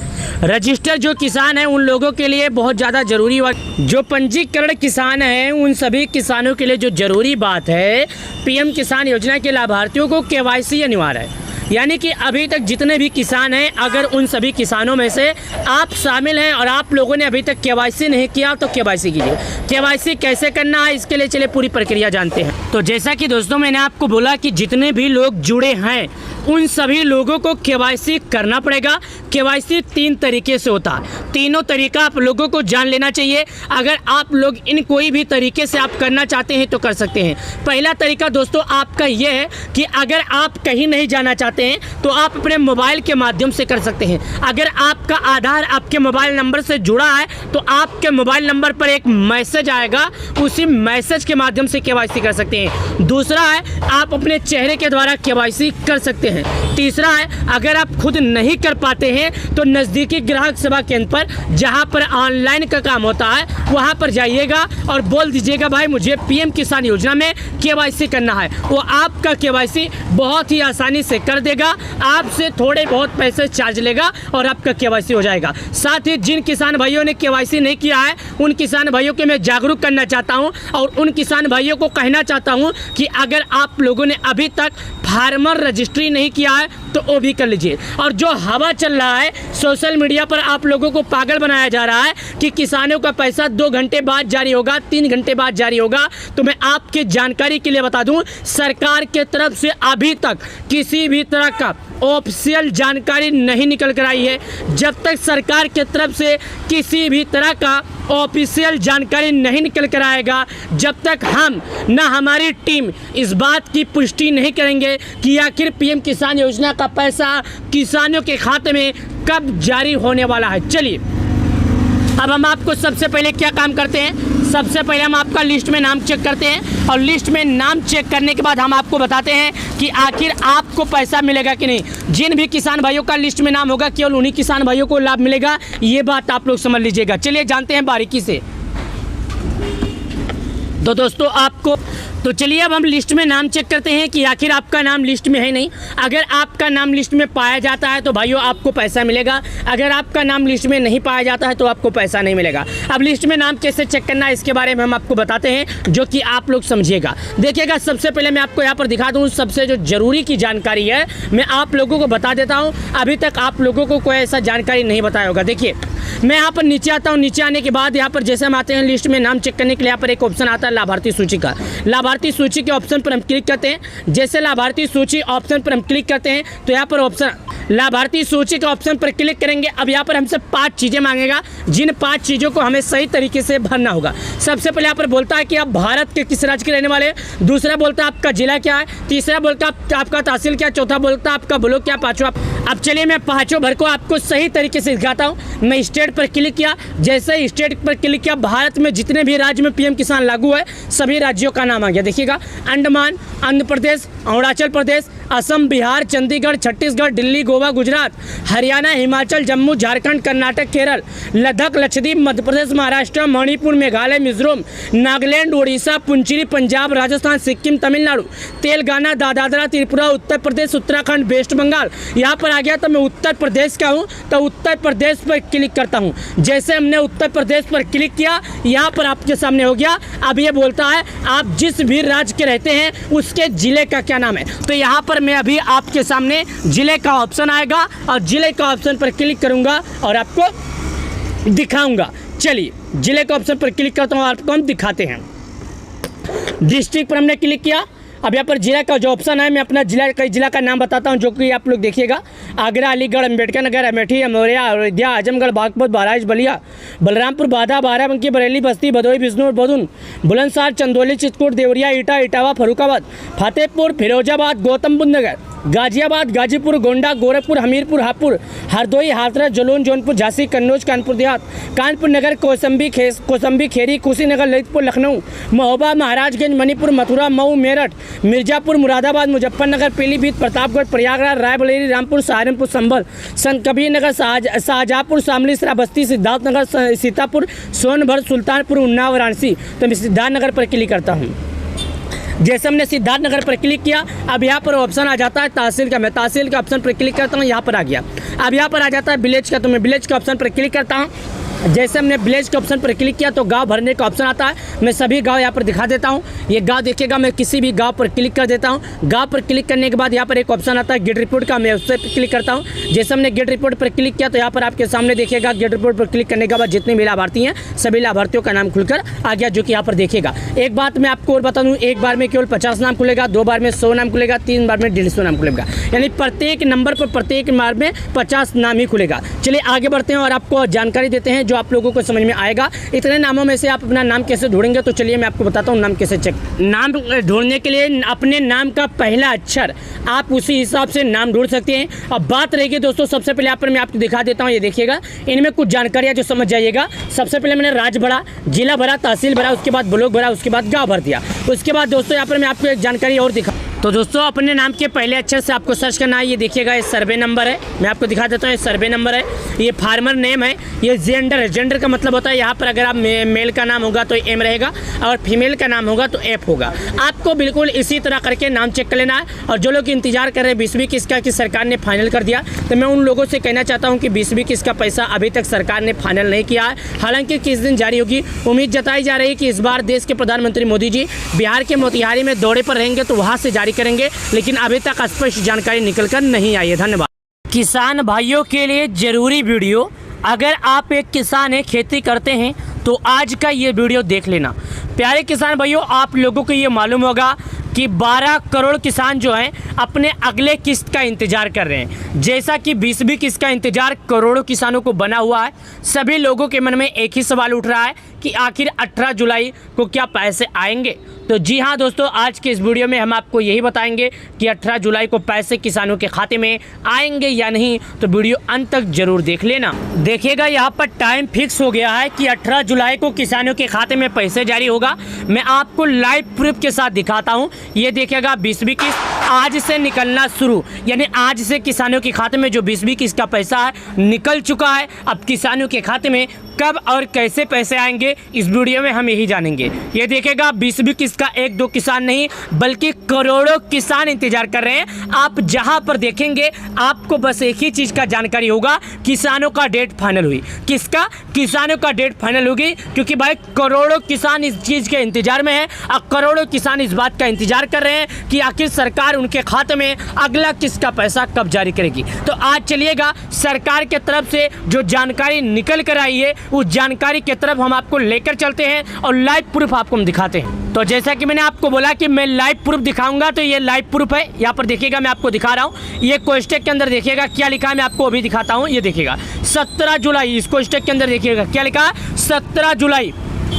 रजिस्टर जो किसान है उन लोगों के लिए बहुत ज़्यादा ज़रूरी जो पंजीकरण किसान हैं उन सभी किसानों के लिए जो ज़रूरी बात है, पीएम किसान योजना के लाभार्थियों को केवाईसी अनिवार्य है। यानी कि अभी तक जितने भी किसान हैं अगर उन सभी किसानों में से आप शामिल हैं और आप लोगों ने अभी तक केवाईसी नहीं किया तो केवाईसी कीजिए। केवाईसी कैसे करना है इसके लिए चलिए पूरी प्रक्रिया जानते हैं। तो जैसा कि दोस्तों मैंने आपको बोला कि जितने भी लोग जुड़े हैं उन सभी लोगों को केवाईसी करना पड़ेगा। केवाईसी 3 तरीके से होता है, तीनों तरीका आप लोगों को जान लेना चाहिए। अगर आप लोग इन कोई भी तरीके से आप करना चाहते हैं तो कर सकते हैं। पहला तरीका दोस्तों आपका ये है कि अगर आप कहीं नहीं जाना चाहते हैं तो आप अपने मोबाइल के माध्यम से कर सकते हैं। अगर आपका आधार आपके मोबाइल नंबर से जुड़ा है तो आपके मोबाइल नंबर पर एक मैसेज आएगा, उसी मैसेज के माध्यम से केवाईसी कर सकते हैं। दूसरा है आप अपने चेहरे के द्वारा केवाईसी कर सकते हैं। तीसरा है अगर आप खुद नहीं कर पाते हैं तो नज़दीकी ग्राहक सेवा केंद्र पर जहां पर ऑनलाइन का काम होता है वहां पर जाइएगा और बोल दीजिएगा भाई मुझे पीएम किसान योजना में केवाईसी करना है। वो आपका केवाईसी बहुत ही आसानी से कर देगा, आपसे थोड़े बहुत पैसे चार्ज लेगा और आपका केवाईसी हो जाएगा। साथ ही जिन किसान भाइयों ने केवाईसी नहीं किया है उन किसान भाइयों को मैं जागरूक करना चाहता हूं और उन किसान भाइयों को कहना चाहता हूं कि अगर आप लोगों ने अभी तक फार्मर रजिस्ट्री नहीं किया है तो वो भी कर लीजिए। और जो हवा चल रहा है सोशल मीडिया पर आप लोगों को पागल बनाया जा रहा है कि किसानों का पैसा 2 घंटे बाद जारी होगा, 3 घंटे बाद जारी होगा, तो मैं आपके जानकारी के लिए बता दूं सरकार के तरफ से अभी तक किसी भी तरह का ऑफिशियल जानकारी नहीं निकल कर आई है। जब तक सरकार की तरफ से किसी भी तरह का ऑफिशियल जानकारी नहीं निकल कर आएगा, जब तक हम ना हमारी टीम इस बात की पुष्टि नहीं करेंगे कि आखिर पीएम किसान योजना का पैसा किसानों के खाते में कब जारी होने वाला है। चलिए अब हम आपको सबसे पहले क्या काम करते हैं, सबसे पहले हम आपका लिस्ट में नाम चेक करते हैं और लिस्ट में नाम चेक करने के बाद हम आपको बताते हैं कि आखिर आपको पैसा मिलेगा कि नहीं। जिन भी किसान भाइयों का लिस्ट में नाम होगा केवल उन्हीं किसान भाइयों को लाभ मिलेगा, ये बात आप लोग समझ लीजिएगा। चलिए जानते हैं बारीकी से। तो दोस्तों तो चलिए अब हम लिस्ट में नाम चेक करते हैं कि आखिर आपका नाम लिस्ट में है नहीं। अगर आपका नाम लिस्ट में पाया जाता है तो भाइयों आपको पैसा मिलेगा, अगर आपका नाम लिस्ट में नहीं पाया जाता है तो आपको पैसा नहीं मिलेगा। अब लिस्ट में नाम कैसे चेक करना है इसके बारे में हम आपको बताते हैं, जो कि आप लोग समझिएगा। देखिएगा, सबसे पहले मैं आपको यहाँ पर दिखा दूँ, सबसे जो जरूरी की जानकारी है मैं आप लोगों को बता देता हूँ। अभी तक आप लोगों को कोई ऐसा जानकारी नहीं बताया होगा। देखिए, मैं यहाँ पर नीचे आता हूँ, नीचे आने के बाद यहाँ पर जैसे हम आते हैं लिस्ट में नाम चेक करने के लिए, यहाँ पर एक ऑप्शन आता है लाभार्थी सूची का। लाभार्थी सूची के ऑप्शन पर हम क्लिक करते हैं। जैसे लाभार्थी सूची ऑप्शन पर हम क्लिक करते हैं तो यहाँ पर ऑप्शन लाभार्थी सूची के ऑप्शन पर क्लिक करेंगे। अब यहाँ पर हमसे 5 चीज़ें मांगेगा, जिन 5 चीज़ों को हमें सही तरीके से भरना होगा। सबसे पहले यहाँ पर बोलता है कि आप भारत के किस राज्य के रहने वाले हैं, दूसरा बोलता है आपका जिला क्या है, तीसरा बोलता है आपका तहसील क्या, चौथा बोलता है आपका ब्लॉक क्या, पाँचवा। अब चलिए मैं पाँचों भर को आपको सही तरीके से दिखाता हूँ। मैं स्टेट पर क्लिक किया, जैसे ही स्टेट पर क्लिक किया भारत में जितने भी राज्य में पीएम किसान लागू है सभी राज्यों का नाम आ गया। देखिएगा, अंडमान, आंध्र प्रदेश, अरुणाचल प्रदेश, असम, बिहार, चंडीगढ़, छत्तीसगढ़, दिल्ली, गोवा, गुजरात, हरियाणा, हिमाचल, जम्मू, झारखंड, कर्नाटक, केरल, लद्दाख, लक्षद्वीप, मध्य प्रदेश, महाराष्ट्र, मणिपुर, मेघालय, मिजोरम, नागालैंड, उड़ीसा, पुंचेरी, पंजाब, राजस्थान, सिक्किम, तमिलनाडु, तेलंगाना, दादरा, त्रिपुरा, उत्तर प्रदेश, उत्तराखंड, वेस्ट बंगाल। यहाँ पर आ गया तो मैं उत्तर प्रदेश का हूँ तो उत्तर प्रदेश पर क्लिक करता हूँ। जैसे हमने उत्तर प्रदेश पर क्लिक किया, यहाँ पर आपके सामने हो गया। अब ये बोलता है आप जिस भी राज्य के रहते हैं उसके जिले का क्या नाम है। तो यहाँ पर मैं अभी आपके सामने जिले का ऑप्शन आएगा और जिले का ऑप्शन पर क्लिक करूंगा और आपको दिखाऊंगा। चलिए जिले के ऑप्शन पर क्लिक करता हूं, आपको हम दिखाते हैं। डिस्ट्रिक्ट पर हमने क्लिक किया। अब यहाँ पर जिला का जो ऑप्शन है मैं अपना जिला का नाम बताता हूँ, जो कि आप लोग देखिएगा। आगरा, अलीगढ़, अम्बेडकर नगर, अमेठी, अमरोहा, अयोध्या, आजमगढ़, बागपत, बहराइच, बलिया, बलरामपुर, बाधा, बाराबंकी, बरेली, बस्ती, भदोही, बिजनौर, बदून, बुलंदशहर, चंदौली, चित्रकूट, देवरिया, ईटा, इटावा, फर्रुखाबाद, फतेहपुर, फिरोजाबाद, गौतम बुद्ध नगर, गाजियाबाद, गाजीपुर, गोंडा, गोरखपुर, हमीरपुर, हापुड़, हरदोई, हाथरस, जलौन, जौनपुर, झांसी, कन्नौज, कानपुर देहात, कानपुर नगर, कौसंबी, खेरी, कुशीनगर, ललितपुर, लखनऊ, महोबा, महाराजगंज, मणिपुर, मथुरा, मऊ, मेरठ, मिर्जापुर, मुरादाबाद, मुजफ्फरनगर, पीलीभीत, प्रतापगढ़, प्रयागराज, रायबरेली, रामपुर, सहारनपुर, संभल, संत कबीर नगर, शाहजहाँपुर, शामली, श्रावस्ती, सिद्धार्थनगर, सीतापुर, सोनभद्र, सुल्तानपुर, उन्नाव, वाराणसी। तो मैं सिद्धार्थनगर पर क्लिक करता हूँ। जैसे हमने सिद्धार्थनगर पर क्लिक किया, अब यहाँ पर ऑप्शन आ जाता है तहसील का। मैं तहसील के ऑप्शन पर क्लिक करता हूँ, यहाँ पर आ गया। अब यहाँ पर आ जाता है विलेज का, तो मैं विलेज के ऑप्शन पर क्लिक करता हूँ। जैसे हमने विलेज के ऑप्शन पर क्लिक किया तो गांव भरने का ऑप्शन आता है। मैं सभी गांव यहाँ पर दिखा देता हूँ। ये गांव देखिएगा, मैं किसी भी गांव पर क्लिक कर देता हूँ। गांव पर क्लिक करने के बाद यहाँ पर एक ऑप्शन आता है गेट रिपोर्ट का, मैं उस पर क्लिक करता हूँ। जैसे हमने गेट रिपोर्ट पर क्लिक किया तो यहाँ पर आपके सामने देखिएगा, गेट रिपोर्ट पर क्लिक करने के बाद जितने भी लाभार्थी हैं सभी लाभार्थियों का नाम खुलकर आ गया, जो कि यहाँ पर देखिएगा। एक बात मैं आपको और बता दूँ, एक बार में केवल 50 नाम खुलेगा, 2 बार में 100 नाम खुलेगा, 3 बार में 150 नाम खुलेगा, यानी प्रत्येक नंबर पर प्रत्येक बार में 50 नाम ही खुलेगा। चलिए आगे बढ़ते हैं और आपको जानकारी देते हैं जो आप लोगों को समझ आएगा। इतने नामों में से आप अपना नाम कैसे ढूंढेंगे, तो चलिए मैं आपको बताता हूँ नाम कैसे चेक। नाम ढूंढने के लिए अपने नाम का पहला अक्षर आप उसी हिसाब से नाम ढूंढ सकते हैं। अब बात रहेगी दोस्तों, सबसे पहले यहाँ पर मैं आपको दिखा देता हूँ। ये देखिएगा, इनमें कुछ जानकारियाँ जो समझ जाइएगा। सबसे पहले मैंने राज्य भरा, जिला भरा, तहसील भरा, उसके बाद ब्लॉक भरा, उसके बाद गाँव भर दिया। उसके बाद दोस्तों यहाँ पर मैं आपको एक जानकारी और दिखा। तो दोस्तों अपने नाम के पहले अक्षर से आपको सर्च करना है। ये देखिएगा, ये सर्वे नंबर है, मैं आपको दिखा देता हूँ। ये सर्वे नंबर है, ये फार्मर नेम है, ये जेंडर है। जेंडर का मतलब होता है यहाँ पर अगर आप मेल का नाम होगा तो एम रहेगा और फीमेल का नाम होगा तो एफ होगा। आपको बिल्कुल इसी तरह करके नाम चेक कर लेना है। और जो लोग इंतजार कर रहे हैं 20वीं किस्त का कि सरकार ने फाइनल कर दिया, तो मैं उन लोगों से कहना चाहता हूँ कि 20वीं किस्त का पैसा अभी तक सरकार ने फाइनल नहीं किया है। हालांकि किस दिन जारी होगी, उम्मीद जताई जा रही है कि इस बार देश के प्रधानमंत्री मोदी जी बिहार के मोतिहारी में दौरे पर रहेंगे तो वहाँ से जारी करेंगे, लेकिन अभी तक स्पष्ट जानकारी निकलकर नहीं आई है। धन्यवाद। किसान भाइयों के लिए जरूरी वीडियो, अगर आप एक किसान हैं, खेती करते हैं तो आज का ये वीडियो देख लेना। प्यारे किसान भाइयों, आप लोगों को ये मालूम होगा कि 12 करोड़ किसान जो हैं अपने अगले किस्त का इंतजार कर रहे हैं। जैसा कि 20वीं किस्त का इंतजार करोड़ों किसानों को बना हुआ है, सभी लोगों के मन में एक ही सवाल उठ रहा है कि आखिर 18 जुलाई को क्या पैसे आएंगे। तो जी हाँ दोस्तों, आज के इस वीडियो में हम आपको यही बताएंगे कि 18 जुलाई को पैसे किसानों के खाते में आएंगे या नहीं। तो वीडियो अंत तक जरूर देख लेना। देखिएगा, यहाँ पर टाइम फिक्स हो गया है कि 18 जुलाई को किसानों के खाते में पैसे जारी होगा। मैं आपको लाइव प्रूफ के साथ दिखाता हूँ। ये देखिएगा, 20वीं किस्त आज से निकलना शुरू, यानी आज से किसानों के खाते में जो 20वीं किस्त का पैसा है निकल चुका है। अब किसानों के खाते में कब और कैसे पैसे आएंगे इस वीडियो में हम यही जानेंगे। ये देखिएगा, 20वीं किस्त का एक दो किसान नहीं बल्कि करोड़ों किसान इंतजार कर रहे हैं। आप जहां पर देखेंगे आपको बस एक ही चीज का जानकारी होगा, किसानों का डेट फाइनल हुई। किसका? किसानों का डेट फाइनल होगी, क्योंकि भाई करोड़ों किसान इस चीज के इंतजार में है और करोड़ों किसान इस बात का इंतजार कर रहे हैं कि आखिर सरकार उनके खाते में अगला किस्त का पैसा कब जारी करेगी। तो आज चलिएगा, सरकार के तरफ से जो जानकारी निकल कर आई है उस जानकारी की तरफ हम आपको लेकर चलते हैं और लाइव प्रूफ आपको हम दिखाते हैं। तो जैसा कि मैंने आपको बोला कि मैं लाइव प्रूफ दिखाऊंगा, तो ये लाइव प्रूफ है। यहाँ पर देखिएगा, मैं आपको दिखा रहा हूँ। ये कोष्टक के अंदर देखिएगा क्या लिखा है, मैं आपको अभी दिखाता हूँ। ये देखिएगा 17 जुलाई, इस कोष्टक के अंदर देखिएगा क्या लिखा है, 17 जुलाई।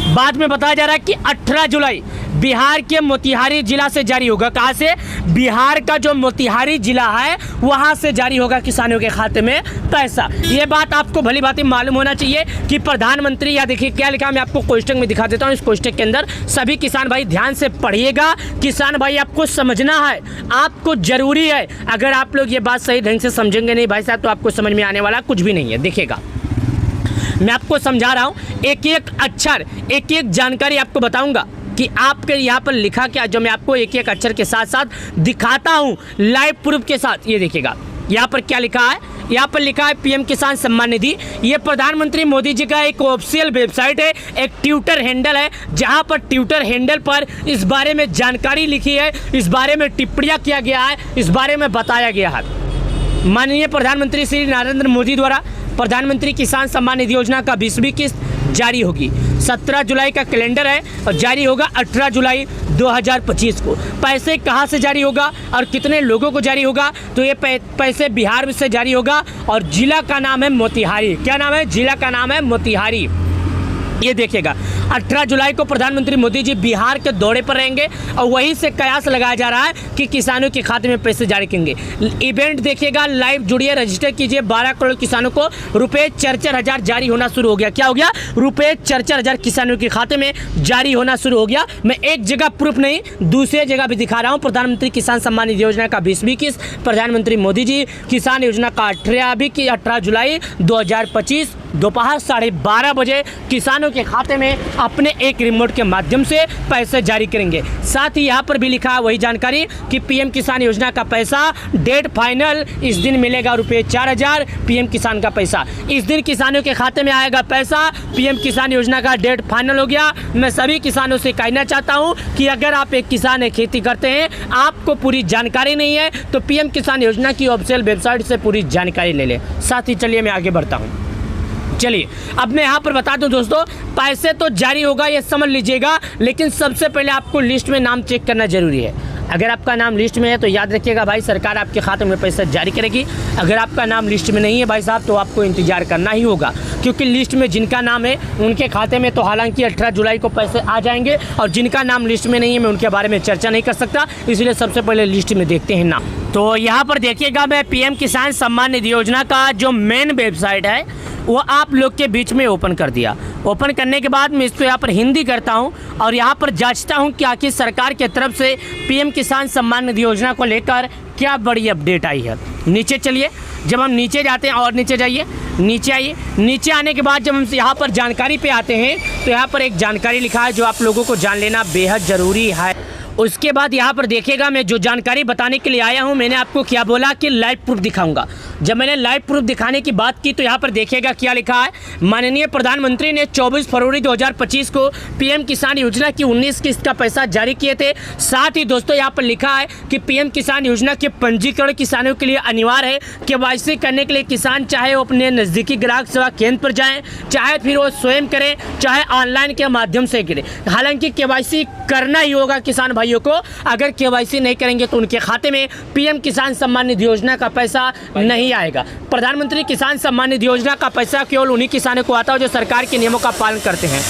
बाद में बताया जा रहा है कि 18 जुलाई बिहार के मोतिहारी जिला से जारी होगा। कहाँ से? बिहार का जो मोतिहारी जिला है वहां से जारी होगा किसानों के खाते में पैसा। ये बात आपको भली भांति मालूम होना चाहिए कि प्रधानमंत्री, या देखिए क्या लिखा है, मैं आपको कोष्टक में दिखा देता हूँ। इस कोष्टक के अंदर सभी किसान भाई ध्यान से पढ़िएगा। किसान भाई आपको समझना है, आपको जरूरी है। अगर आप लोग ये बात सही ढंग से समझेंगे नहीं भाई साहब, तो आपको समझ में आने वाला कुछ भी नहीं है। देखिएगा, मैं आपको समझा रहा हूँ, एक एक अक्षर, एक एक जानकारी आपको बताऊंगा कि आपके यहाँ पर लिखा क्या, जो मैं आपको एक एक अक्षर के साथ साथ दिखाता हूँ लाइव प्रूफ के साथ। ये देखिएगा, यहाँ पर क्या लिखा है, यहाँ पर लिखा है पीएम किसान सम्मान निधि। ये प्रधानमंत्री मोदी जी का एक ऑफिशियल वेबसाइट है, एक ट्विटर हैंडल है, जहाँ पर ट्विटर हैंडल पर इस बारे में जानकारी लिखी है, इस बारे में टिप्पणियाँ किया गया है, इस बारे में बताया गया है। माननीय प्रधानमंत्री श्री नरेंद्र मोदी द्वारा प्रधानमंत्री किसान सम्मान निधि योजना का 20वीं किस्त जारी होगी। 17 जुलाई का कैलेंडर है और जारी होगा 18 जुलाई 2025 को। पैसे कहां से जारी होगा और कितने लोगों को जारी होगा? तो ये पैसे बिहार से जारी होगा और जिला का नाम है मोतिहारी। क्या नाम है? जिला का नाम है मोतिहारी। ये देखिएगा, 18 जुलाई को प्रधानमंत्री मोदी जी बिहार के दौरे पर रहेंगे और वहीं से कयास लगाया जा रहा है कि किसानों के खाते में पैसे जारी करेंगे। इवेंट देखिएगा, लाइव जुड़िए, रजिस्टर कीजिए। 12 करोड़ किसानों को रुपये 4-4 हज़ार जारी होना शुरू हो गया। क्या हो गया? रुपये 4-4 हज़ार किसानों के खाते में जारी होना शुरू हो गया। मैं एक जगह प्रूफ नहीं, दूसरे जगह भी दिखा रहा हूँ। प्रधानमंत्री किसान सम्मान निधि योजना का 20वीं किस्त प्रधानमंत्री मोदी जी किसान योजना का 18 जुलाई 2025 दोपहर 12:30 बजे किसानों के खाते में अपने एक रिमोट के माध्यम से पैसे जारी करेंगे। साथ ही यहाँ पर भी लिखा है वही जानकारी कि पीएम किसान योजना का पैसा डेट फाइनल इस दिन मिलेगा, रुपये 4,000 पीएम किसान का पैसा इस दिन किसानों के खाते में आएगा। पैसा पीएम किसान योजना का डेट फाइनल हो गया। मैं सभी किसानों से कहना चाहता हूँ कि अगर आप एक किसान है, खेती करते हैं, आपको पूरी जानकारी नहीं है, तो पीएम किसान योजना की ऑफिशियल वेबसाइट से पूरी जानकारी ले लें। साथ ही चलिए मैं आगे बढ़ता हूँ। चलिए अब मैं यहाँ पर बता दूं दोस्तों, पैसे तो जारी होगा ये समझ लीजिएगा, लेकिन सबसे पहले आपको लिस्ट में नाम चेक करना जरूरी है। अगर आपका नाम लिस्ट में है तो याद रखिएगा भाई, सरकार आपके खाते में पैसा जारी करेगी। अगर आपका नाम लिस्ट में नहीं है भाई साहब, तो आपको इंतजार करना ही होगा, क्योंकि लिस्ट में जिनका नाम है उनके खाते में तो हालांकि 18 जुलाई को पैसे आ जाएंगे, और जिनका नाम लिस्ट में नहीं है मैं उनके बारे में चर्चा नहीं कर सकता, इसलिए सबसे पहले लिस्ट में देखते हैं नाम। तो यहाँ पर देखिएगा, मैं पीएम किसान सम्मान निधि योजना का जो मेन वेबसाइट है वो आप लोग के बीच में ओपन कर दिया। ओपन करने के बाद मैं इसको यहाँ पर हिंदी करता हूँ और यहाँ पर जांचता हूँ कि आखिर सरकार की तरफ से पीएम किसान सम्मान निधि योजना को लेकर क्या बड़ी अपडेट आई है। नीचे चलिए, जब हम नीचे जाते हैं, और नीचे जाइए, नीचे आइए। नीचे आने के बाद जब हम यहाँ पर जानकारी पे आते हैं तो यहाँ पर एक जानकारी लिखा है जो आप लोगों को जान लेना बेहद ज़रूरी है। उसके बाद यहाँ पर देखिएगा, मैं जो जानकारी बताने के लिए आया हूँ, मैंने आपको क्या बोला कि लाइव प्रूफ दिखाऊंगा। जब मैंने लाइव प्रूफ दिखाने की बात की तो यहाँ पर देखिएगा क्या लिखा है। माननीय प्रधानमंत्री ने 24 फरवरी 2025 को पीएम किसान योजना की 19 किस्त का पैसा जारी किए थे। साथ ही दोस्तों यहाँ पर लिखा है कि पीएम किसान योजना के पंजीकरण किसानों के लिए अनिवार्य है। केवाईसी करने के लिए किसान चाहे वो अपने नज़दीकी ग्राहक सेवा केंद्र पर जाएँ, चाहे फिर वो स्वयं करें, चाहे ऑनलाइन के माध्यम से करें। हालांकि केवाईसी करना ही होगा किसान भाइयों को। अगर केवाईसी नहीं करेंगे तो उनके खाते में पीएम किसान सम्मान निधि योजना का पैसा नहीं आएगा। प्रधानमंत्री किसान सम्मान निधि योजना का पैसा केवल उन्हीं किसानों को आता है जो सरकार के नियमों का पालन करते हैं।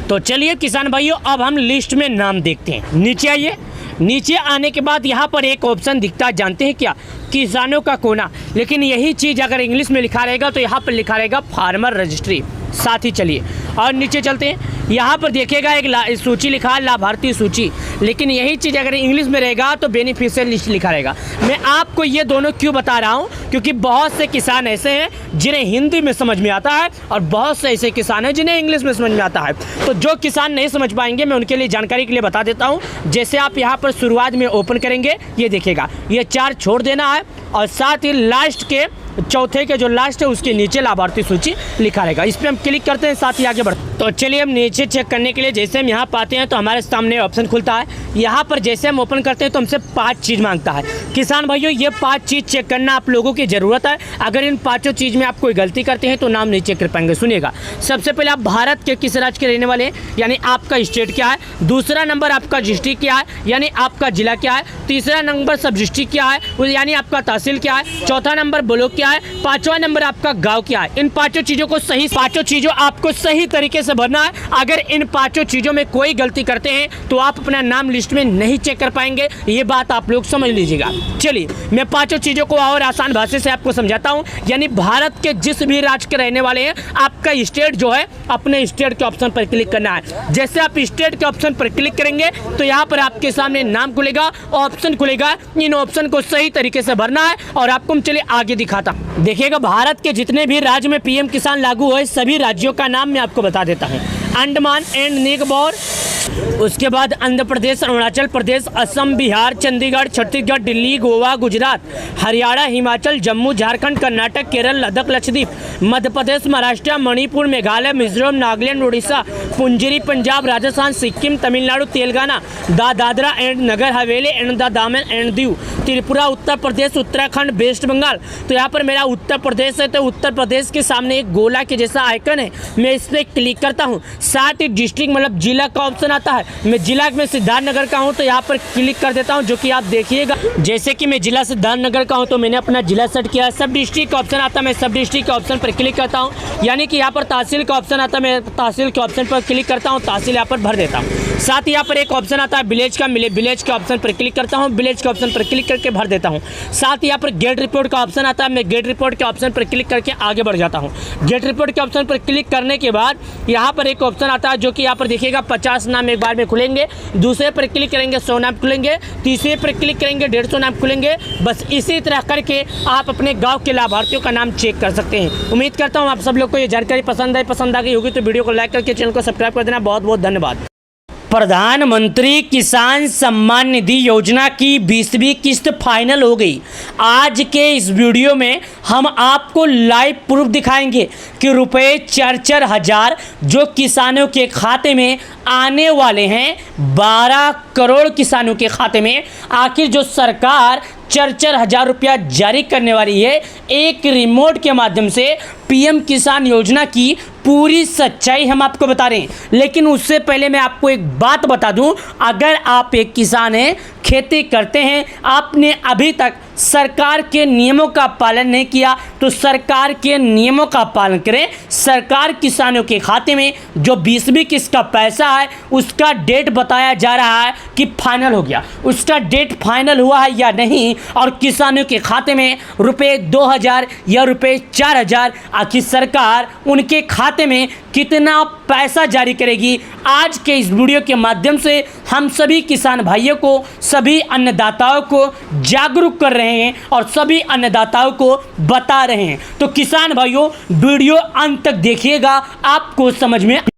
तो चलिए किसान भाइयों, अब हम लिस्ट में नाम देखते हैं। नीचे आइए। नीचे आने के बाद यहाँ पर एक ऑप्शन दिखता है, जानते हैं क्या? किसानों का कोना। लेकिन यही चीज़ अगर इंग्लिश में लिखा रहेगा तो यहाँ पर लिखा रहेगा फार्मर रजिस्ट्री। साथ ही चलिए और नीचे चलते हैं। यहाँ पर देखिएगा एक सूची लिखा है, लाभार्थी सूची। लेकिन यही चीज़ अगर इंग्लिश में रहेगा तो बेनिफिशियल लिस्ट लिखा रहेगा। मैं आपको ये दोनों क्यों बता रहा हूँ? क्योंकि बहुत से किसान ऐसे हैं जिन्हें हिंदी में समझ में आता है और बहुत से ऐसे किसान हैं जिन्हें इंग्लिश में समझ में आता है। तो जो किसान नहीं समझ पाएंगे मैं उनके लिए जानकारी के लिए बता देता हूँ। जैसे आप यहाँ पर शुरुआत में ओपन करेंगे, ये देखिएगा, ये 4 छोड़ देना है और साथ ही लास्ट के चौथे के जो लास्ट है उसके नीचे लाभार्थी सूची लिखा रहेगा। इस पर हम क्लिक करते हैं, साथ ही आगे बढ़ते हैं। तो चलिए हम नीचे चेक करने के लिए जैसे हम यहाँ पाते हैं तो हमारे सामने ऑप्शन खुलता है। यहाँ पर जैसे हम ओपन करते हैं तो हमसे 5 चीज़ मांगता है। किसान भाइयों, ये 5 चीज़ चेक करना आप लोगों की ज़रूरत है। अगर इन 5 चीज़ में आप कोई गलती करते हैं तो नाम नहीं चेक कर पाएंगे। सुनिएगा, सबसे पहले आप भारत के किस राज्य के रहने वाले हैं, यानी आपका स्टेट क्या है। दूसरा नंबर आपका डिस्ट्रिक्ट क्या है, यानी आपका जिला क्या है। तीसरा नंबर सब डिस्ट्रिक्ट क्या है, यानी आपका तहसील क्या है। चौथा नंबर ब्लॉक क्या है। 5वां नंबर आपका गांव क्या है। इन 5 चीज़ों को पाँचों चीज़ों आपको सही तरीके से भरना है। अगर इन 5 चीज़ों में कोई गलती करते हैं तो आप अपना नाम लिस्ट में नहीं चेक कर पाएंगे। ये बात आप लोग समझ लीजिएगा। चलिए मैं 5 चीज़ों को और आसान भाषा से आपको समझाता हूँ। यानी भारत के जिस भी राज्य के रहने वाले हैं, आपका स्टेट जो है, अपने स्टेट के ऑप्शन पर क्लिक करना है। जैसे आप स्टेट के ऑप्शन पर क्लिक करेंगे तो यहाँ पर आपके सामने नाम खुलेगा, ऑप्शन खुलेगा। इन ऑप्शन को सही तरीके से भरना है और आपको हम चलिए आगे दिखाता हूँ। देखिएगा, भारत के जितने भी राज्य में पीएम किसान लागू हुए सभी राज्यों का नाम मैं आपको बता देता हूँ। अंडमान एंड निकोबार, उसके बाद आंध्र प्रदेश, अरुणाचल प्रदेश, असम, बिहार, चंडीगढ़, छत्तीसगढ़, दिल्ली, गोवा, गुजरात, हरियाणा, हिमाचल, जम्मू, झारखंड, कर्नाटक, केरल, लद्दाख, लक्षद्वीप, मध्य प्रदेश, महाराष्ट्र, मणिपुर, मेघालय, मिजोरम, नागालैंड, उड़ीसा, पुंजीरी, Punjab, Rajasthan, Sikkim, Tamil Nadu, Telangana, Dadra and Nagar Haveli and Daman and Diu, Tripura, Uttar Pradesh, Uttarakhand, West Bengal. तो यहाँ पर मेरा उत्तर प्रदेश है तो उत्तर प्रदेश के सामने एक गोला के जैसा आइकन है, मैं इस पर क्लिक करता हूँ। साथ ही डिस्ट्रिक्ट मतलब जिला का ऑप्शन आता है। मैं जिला में सिद्धार्थनगर का हूँ तो यहाँ पर क्लिक कर देता हूँ, जो कि आप देखिएगा। जैसे कि मैं जिला सिद्धार्थनगर का हूँ तो मैंने अपना जिला सेट किया। सब डिस्ट्रिक्ट का ऑप्शन आता है, मैं सब डिस्ट्रिक्ट के ऑप्शन पर क्लिक करता हूँ। यानी कि यहाँ पर तहसील का ऑप्शन आता है, मैं तहसील के ऑप्शन पर क्लिक करता हूँ, तहसील यहाँ पर भर देता हूँ। साथ ही यहाँ पर एक ऑप्शन आता है विलेज का, विलेज के ऑप्शन पर क्लिक करता हूँ, विलेज के ऑप्शन पर क्लिक करके भर देता हूँ। साथ ही यहाँ पर गेट रिपोर्ट का ऑप्शन आता है, मैं गेट रिपोर्ट के ऑप्शन पर क्लिक करके आगे बढ़ जाता हूँ। गेट रिपोर्ट के ऑप्शन पर क्लिक करने के बाद यहाँ पर एक ऑप्शन आता है जो कि यहाँ पर देखिएगा 50 नाम एक बार में खुलेंगे। दूसरे पर क्लिक करेंगे 100 नाम खुलेंगे, तीसरे पर क्लिक करेंगे 150 नाम खुलेंगे। बस इसी तरह करके आप अपने गांव के लाभार्थियों का नाम चेक कर सकते हैं। उम्मीद करता हूं आप सब लोग को ये जानकारी पसंद आ गई होगी। तो वीडियो को लाइक करके चैनल को सब्सक्राइब कर देना। बहुत बहुत धन्यवाद। प्रधानमंत्री किसान सम्मान निधि योजना की 20वीं किस्त फाइनल हो गई। आज के इस वीडियो में हम आपको लाइव प्रूफ दिखाएंगे कि रुपए 4-4 हज़ार जो किसानों के खाते में आने वाले हैं, 12 करोड़ किसानों के खाते में। आखिर जो सरकार 4-4 हज़ार रुपया जारी करने वाली है एक रिमोट के माध्यम से, पीएम किसान योजना की पूरी सच्चाई हम आपको बता रहे हैं। लेकिन उससे पहले मैं आपको एक बात बता दूं, अगर आप एक किसान हैं, खेती करते हैं, आपने अभी तक सरकार के नियमों का पालन नहीं किया तो सरकार के नियमों का पालन करें। सरकार किसानों के खाते में जो 20वीं किस्त का पैसा है उसका डेट बताया जा रहा है कि फाइनल हो गया। उसका डेट फाइनल हुआ है या नहीं, और किसानों के खाते में रुपए 2,000 या रुपए 4,000, आखिर सरकार उनके खाते में कितना पैसा जारी करेगी, आज के इस वीडियो के माध्यम से हम सभी किसान भाइयों को, सभी अन्नदाताओं को जागरूक कर रहे हैं और सभी अन्नदाताओं को बता रहे हैं। तो किसान भाइयों वीडियो अंत तक देखिएगा, आपको समझ में